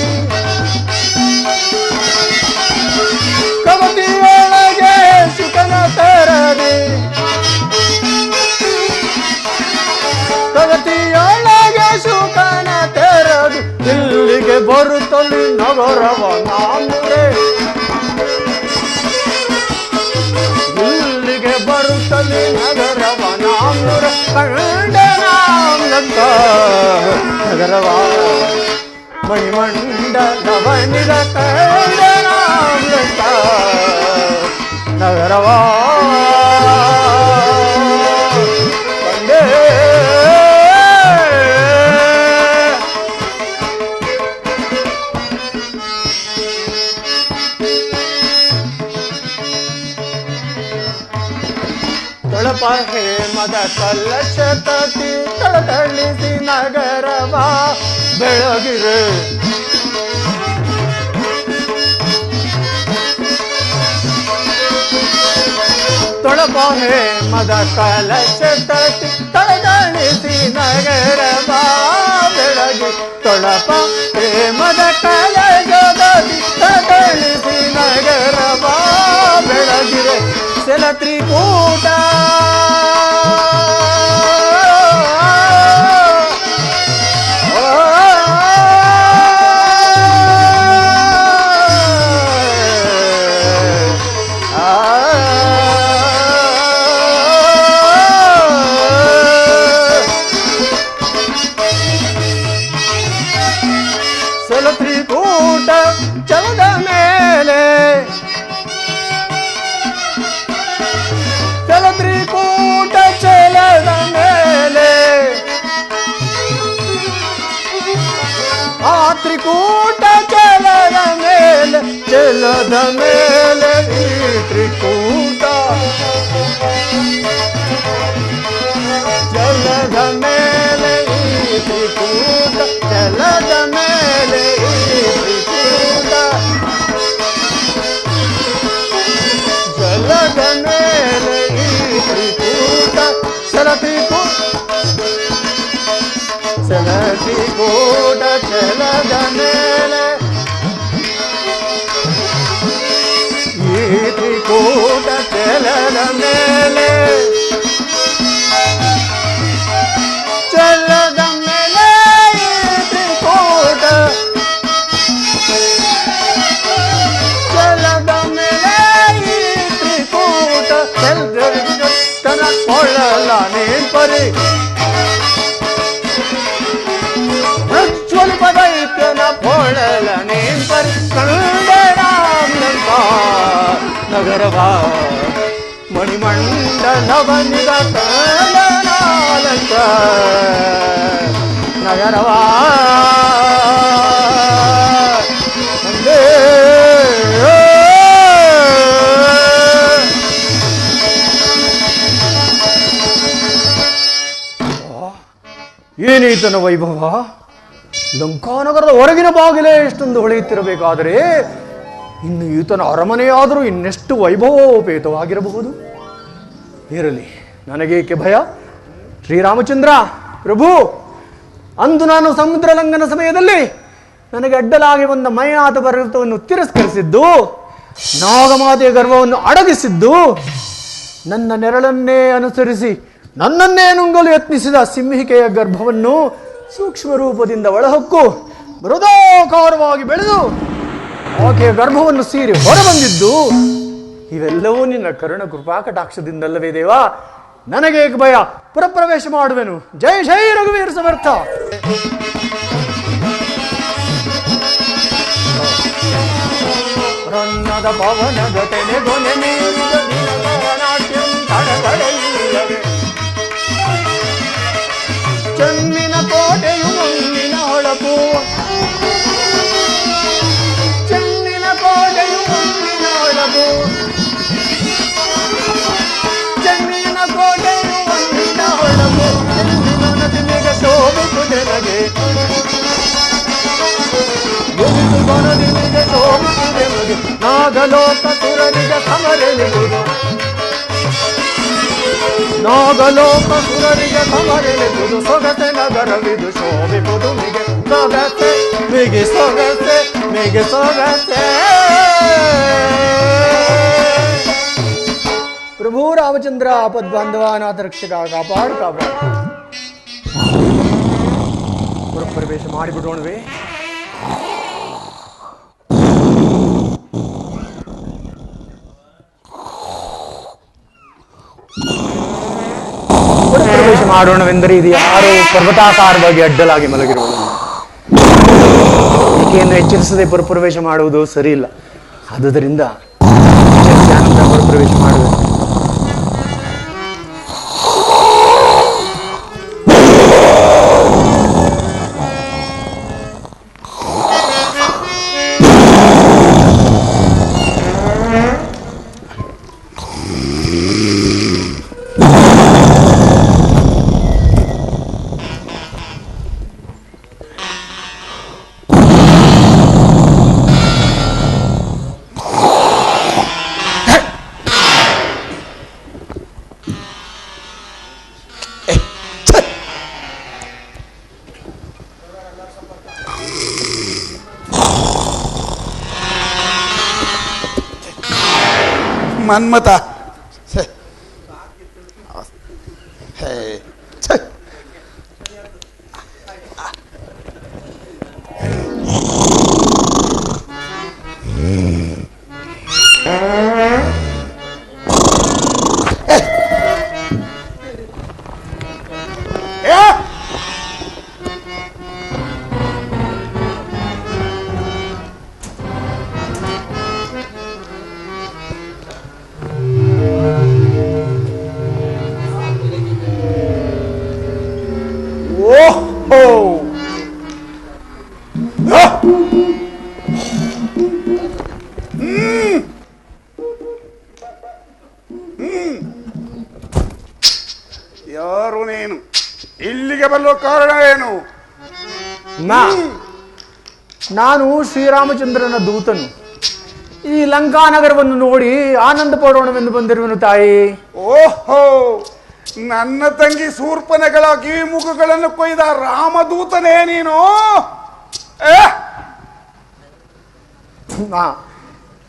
ಕವತಿಯೊಳಗೆ ಸುಕನ ತೆರದಿ ಕವತಿಯೊಳಗೆ ಸುಕನ ತೆರದಿ ಇಲ್ಲಿಗೆ ಬರುತ್ತಲಿ ನಗರವ ನಾಮುರೆ ಇಲ್ಲಿಗೆ ಬರುತ್ತಲಿ ನಗರವ ನಾಮುರೆ ಕಂಡ ನಾಮಲಂಕ ನಗರವ ಮಣಿಮಂಡಲವನಿದ ಕಂಡ ನಾಮಲಂಕ ನಗರವ ಕಂಡೇ ತಳಪ ಮದ ಕಲಶ ತಟ್ಟಿ ತಳತಳಿಸಿ ನಗರವ ಬೆಳಗಿರೆ. ತೊಳಪ ಹೇಮದ ಕಲಶ ತಟ್ಟಿ ತಳತಳಿಸಿ ನಗರವ ಬೆಳಗಿ. ತೊಳಪ ಹೇಮದ ಕಲಶ ತಟ್ಟಿ ತಳತಳಿಸಿ ನಗರವ ಬೆಳಗಿರೆ. ಸೆಲ ತ್ರಿಕೂಟ ತ್ರಿಕೂಟ ಚಲದ ಮೇಲೆ ತ್ರಿಕೂಟ ಚಲದ ಮೇಲೆ ಆ ತ್ರಿಕೂಟ ಚಲದ ಮೇಲೆ ಈ ತ್ರಿಕೂಟ ಚಲದ ಮೇಲೆ ಈ ತ್ರಿಕೂಟ ಚಲದ ಮೇಲೆ ಈ ತ್ರಿಕೂಟ ಚಲದ ಮೇಲೆ ಈ ತ್ರಿಕೂಟ ತ್ರಿಕೂಟ ಚಲದ ಮೇಲೆ ಈ ತ್ರಿಕೂಟ ಚಲದ ಮೇಲೆ ಚಲದ ಮೇಲೆ ಈ ತ್ರಿಕೂಟ ಚಲದ ಮೇಲೆ ಈ ತ್ರಿಕೂಟ ತನ ಕೊಳ್ಳಲ್ಲ ನೆಂಪರಿ ಪ್ರಜ್ವಲ್ ಪದೈತ್ಯನ ಪೊಳಲ ನೆಂಪರಿ ಕಂಡರಾಮ್ನಂತ ನಗರವ ಮಣಿಮಂಡಲವನಿಗ ಕಲನಾಲಂತ ನಗರವ ಏನೀತನ ವೈಭವ. ಲಂಕಾನಗರದ ಹೊರಗಿನ ಬಾಗಿಲೇ ಎಷ್ಟೊಂದು ಹೊಳೆಯುತ್ತಿರಬೇಕಾದರೆ ಇನ್ನು ಈತನ ಅರಮನೆಯಾದರೂ ಇನ್ನೆಷ್ಟು ವೈಭವೋಪೇತವಾಗಿರಬಹುದು. ಇರಲಿ, ನನಗೇಕೆ ಭಯ. ಶ್ರೀರಾಮಚಂದ್ರ ಪ್ರಭು, ಅಂದು ನಾನು ಸಮುದ್ರ ಲಂಘನ ಸಮಯದಲ್ಲಿ ನನಗೆ ಅಡ್ಡಲಾಗಿ ಬಂದ ಮಯಾತ ಪರ್ವತವನ್ನು ತಿರಸ್ಕರಿಸಿದ್ದು, ನಾಗಮಾತೆಯ ಗರ್ವವನ್ನು ಅಡಗಿಸಿದ್ದು, ನನ್ನ ನೆರಳನ್ನೇ ಅನುಸರಿಸಿ ನನ್ನನ್ನೇ ನುಂಗಲು ಯತ್ನಿಸಿದ ಸಿಂಹಿಕೆಯ ಗರ್ಭವನ್ನು ಸೂಕ್ಷ್ಮ ರೂಪದಿಂದ ಒಳಹೊಕ್ಕು ಬೃಹದಾಕಾರವಾಗಿ ಬೆಳೆದು ಆಕೆಯ ಗರ್ಭವನ್ನು ಸೀರಿ ಹೊರಬಂದಿದ್ದು ಇವೆಲ್ಲವೂ ನಿನ್ನ ಕರುಣ ಕೃಪಾ ಕಟಾಕ್ಷದಿಂದಲ್ಲವೇ ದೇವಾ. ನನಗೆ ಭಯ, ಪುರಪ್ರವೇಶ ಮಾಡುವೆನು. ಜೈ ಜೈ ರಘುವೀರ ಸಮರ್ಥ. ರನ್ನದ ಪವನದ ತೆನೆಗೊನೆ ನೀರಿದ ನಾಟ್ಯಂ ತಡತಡೆಯಿಲ್ಲವೇ. ಚೆನ್ನಿನ ಕೋಟೆಯು ಮುಂದಿನ ಹೊಳಪು, ಚೆನ್ನಿನ ಕೋಟೆಯು ಮುಂದಿನ ಹೊಳಪು, ಚೆನ್ನಿನ ಕೋಟೆಯು ಮುಂದಿನ ಹೊಳಪು. ನದಿನಿಗೆ ಶೋಭಿತು ನನಗೆ, ನದಿನಿಗೆ ಶೋಭಿತು ನನಗೆ. ನಾಗಲೋಕ ಸುರರಿಗೆ ಸಮರೆನಿಗುವುದು, ನಾಗಲೋಕ ಸುರರಿಗೆ ಸಮರೆನಿಗುವುದು. ಸೊಗಸೆ ನಗರವಿದು ಶೋಭಿಪುದು ಮಿಗೆ ಸೊಗಸೆ, ಮಿಗೆ ಸೊಗಸೆ, ಮಿಗೆ ಸೊಗಸೆ. ಪ್ರಭು ರಾಮಚಂದ್ರ ಆಪದ್ ಬಾಂಧವಾನಾಥ ರಕ್ಷಕ ಕಾಪಾಡು ಕಾಪಾಡು. ಪ್ರವೇಶ ಮಾಡಿಬಿಡೋಣವೇ. ಪ್ರವೇಶ ಮಾಡೋಣವೆಂದರೆ ಇದು ಯಾರೋ ಪರ್ವತಾಕಾರವಾಗಿ ಅಡ್ಡಲಾಗಿ ಮಲಗಿರುವುದು. ಈಕೆಯನ್ನು ಎಚ್ಚರಿಸದೆ ಪುರಪ್ರವೇಶ ಮಾಡುವುದು ಸರಿ ಇಲ್ಲ. ಆದುದರಿಂದ ಪುರಪ್ರವೇಶ ಮಾಡುವುದು. ಮನ್ಮತ ಛೆ. ಹೇ, ಛೆ. ಏ! ಓಹೋ! ಆ! ಯಾರು ನೀನು? ಇಲ್ಲಿಗೆ ಬರಲು ಕಾರಣ ಏನು? ನಾನು ಶ್ರೀರಾಮಚಂದ್ರನ ದೂತನು. ಈ ಲಂಕಾನಗರವನ್ನು ನೋಡಿ ಆನಂದ ಪಡೋಣವೆಂದು ಬಂದಿರುವನು ತಾಯಿ. ಓಹೋ! ನನ್ನ ತಂಗಿ ಶೂರ್ಪನಗಳ ಕಿವಿಮುಖಗಳನ್ನು ಕೊಯ್ದ ರಾಮದೂತನೇ ನೀನು?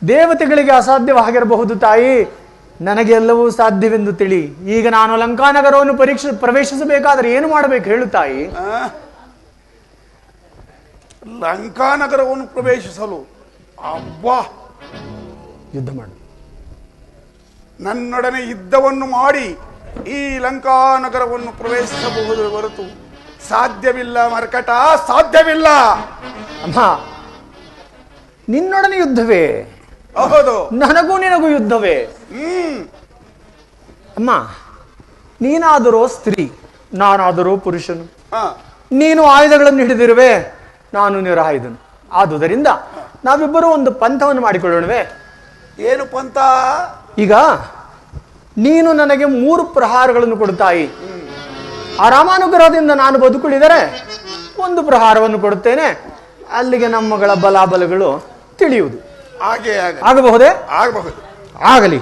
ದೇವತೆಗಳಿಗೆ ಅಸಾಧ್ಯವಾಗಿರಬಹುದು ತಾಯಿ, ನನಗೆ ಎಲ್ಲವೂ ಸಾಧ್ಯವೆಂದು ತಿಳಿ. ಈಗ ನಾನು ಲಂಕಾನಗರವನ್ನು ಪ್ರವೇಶಿಸಬೇಕಾದರೆ ಏನು ಮಾಡಬೇಕು ಹೇಳು ತಾಯಿ? ಲಂಕಾನಗರವನ್ನು ಪ್ರವೇಶಿಸಲು ಅಬ್ಬಾ ಯುದ್ಧ ಮಾಡು. ನನ್ನೊಡನೆ ಯುದ್ಧವನ್ನು ಮಾಡಿ ಈ ಲಂಕಾನಗರವನ್ನು ಪ್ರವೇಶಿಸಬಹುದು ಹೊರತು ಸಾಧ್ಯವಿಲ್ಲ ಮರ್ಕಟ, ಸಾಧ್ಯವಿಲ್ಲ. ಅಮ್ಮ, ನಿನ್ನೊಡನೆ ಯುದ್ಧವೇ? ಹೌದು, ನನಗೂ ನಿನಗೂ ಯುದ್ಧವೇ? ಅಮ್ಮ, ನೀನಾದರೂ ಸ್ತ್ರೀ, ನಾನಾದರೂ ಪುರುಷನು. ನೀನು ಆಯುಧಗಳನ್ನು ಹಿಡಿದಿರುವೆ, ನಾನು ನಿರಾಯುಧನು. ಆದುದರಿಂದ ನಾವಿಬ್ಬರೂ ಒಂದು ಪಂಥವನ್ನು ಮಾಡಿಕೊಳ್ಳೋಣವೇ? ಏನು ಪಂಥ? ಈಗ ನೀನು ನನಗೆ 3 ಪ್ರಹಾರಗಳನ್ನು ಕೊಡುತ್ತಾಯಿ. ಆ ರಾಮಾನುಗ್ರಹದಿಂದ ನಾನು ಬದುಕುಳಿದರೆ 1 ಪ್ರಹಾರವನ್ನು ಕೊಡುತ್ತೇನೆ. ಅಲ್ಲಿಗೆ ನಮ್ಮಗಳ ಬಲಾಬಲಗಳು ತಿಳಿಯುವುದು. ಆಗಬಹುದೇ? ಆಗಬಹುದು. ಆಗಲಿ.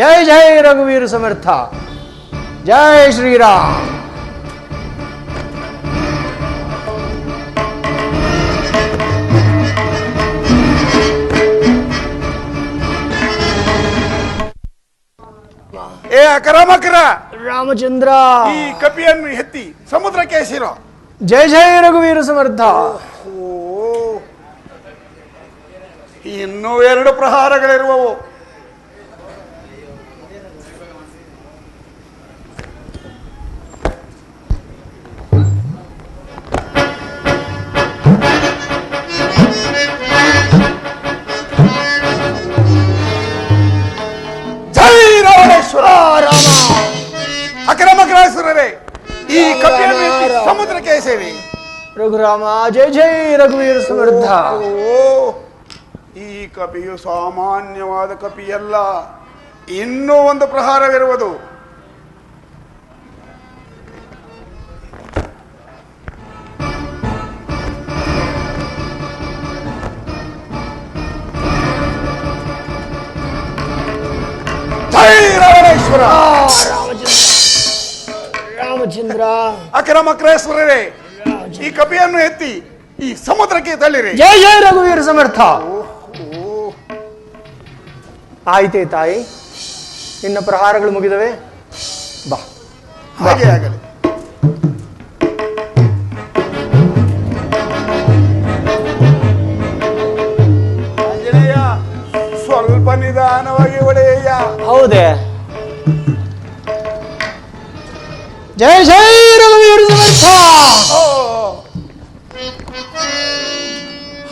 ಜೈ ಜೈ ರಘುವೀರ ಸಮರ್ಥ. ಜೈ ಶ್ರೀರಾಮ್. ಏ ಅಕರಾಮಕರ ರಾಮಚಂದ್ರ, ಈ ಕಪಿಯನ್ನು ಎತ್ತಿ ಸಮುದ್ರಕ್ಕೆ ಎಸಿರೋ. ಜೈ ಜೈ ರಘುವೀರ ಸಮರ್ಥ. ಓ, ಇನ್ನೂ 2 ಪ್ರಹಾರಗಳಿರುವವು. ಜೈ ರಾವಣೇಶ್ವರ. ಅಕ್ರಮಗ್ರಹಸುರರೇ, ಈ ಕಪಿಯನ್ನು ಎತ್ತಿ ಸಮುದ್ರಕ್ಕೆ ಎಸೆಯಿರಿ. ರಘುರಾಮ, ಜೈ ಜೈ ರಘುವೀರ ಸಮರ್ಥ. ಓ, ಈ ಕಪಿಯು ಸಾಮಾನ್ಯವಾದ ಕಪಿಯಲ್ಲ, ಇನ್ನೂ 1 ಪ್ರಹಾರವಿರುವುದು. ಜೈ ರಾವಣೇಶ್ವರ. ರಾಮಚಂದ್ರ, ಅಕ್ರಮಗ್ರಹಸುರರೇ, ಈ ಕಪಿಯನ್ನು ಎತ್ತಿ ಈ ಸಮುದ್ರಕ್ಕೆ ತಳ್ಳಿರಿ. ಜೈ ಜೈ ರಘುವೀರ ಸಮರ್ಥ. ಆಯ್ತೇ ತಾಯಿ, ನಿನ್ನ ಪ್ರಹಾರಗಳು ಮುಗಿದವೆ. ಬಾ. ಹಾಗೆ ಆಗಲಿ. ಆಂಜನೇಯ, ಸ್ವಲ್ಪ ನಿಧಾನವಾಗಿ ಹೊಡೆಯ. ಹೌದೇ? ಜೈ ಜೈ ರಘುವೀರ ಸಮರ್ಥ.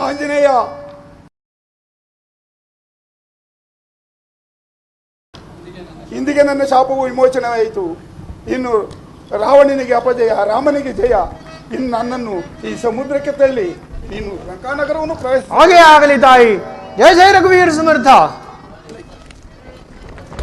ಆಂಜನೇಯ, ಇಂದಿಗೆ ನನ್ನ ಶಾಪವು ವಿಮೋಚನೆಯಾಯಿತು. ಇನ್ನು ರಾವಣನಿಗೆ ಅಪಜಯ, ರಾಮನಿಗೆ ಜಯ. ಇನ್ನು ನನ್ನನ್ನು ಈ ಸಮುದ್ರಕ್ಕೆ ತಳ್ಳಿ ನೀನು ಲಂಕಾನಗರವನ್ನು ಪ್ರವೇಶ. ಹಾಗೆ ಆಗಲಿ ತಾಯಿ. ಜೈ ಜೈ ರಘುವೀರ ಸಮರ್ಥ.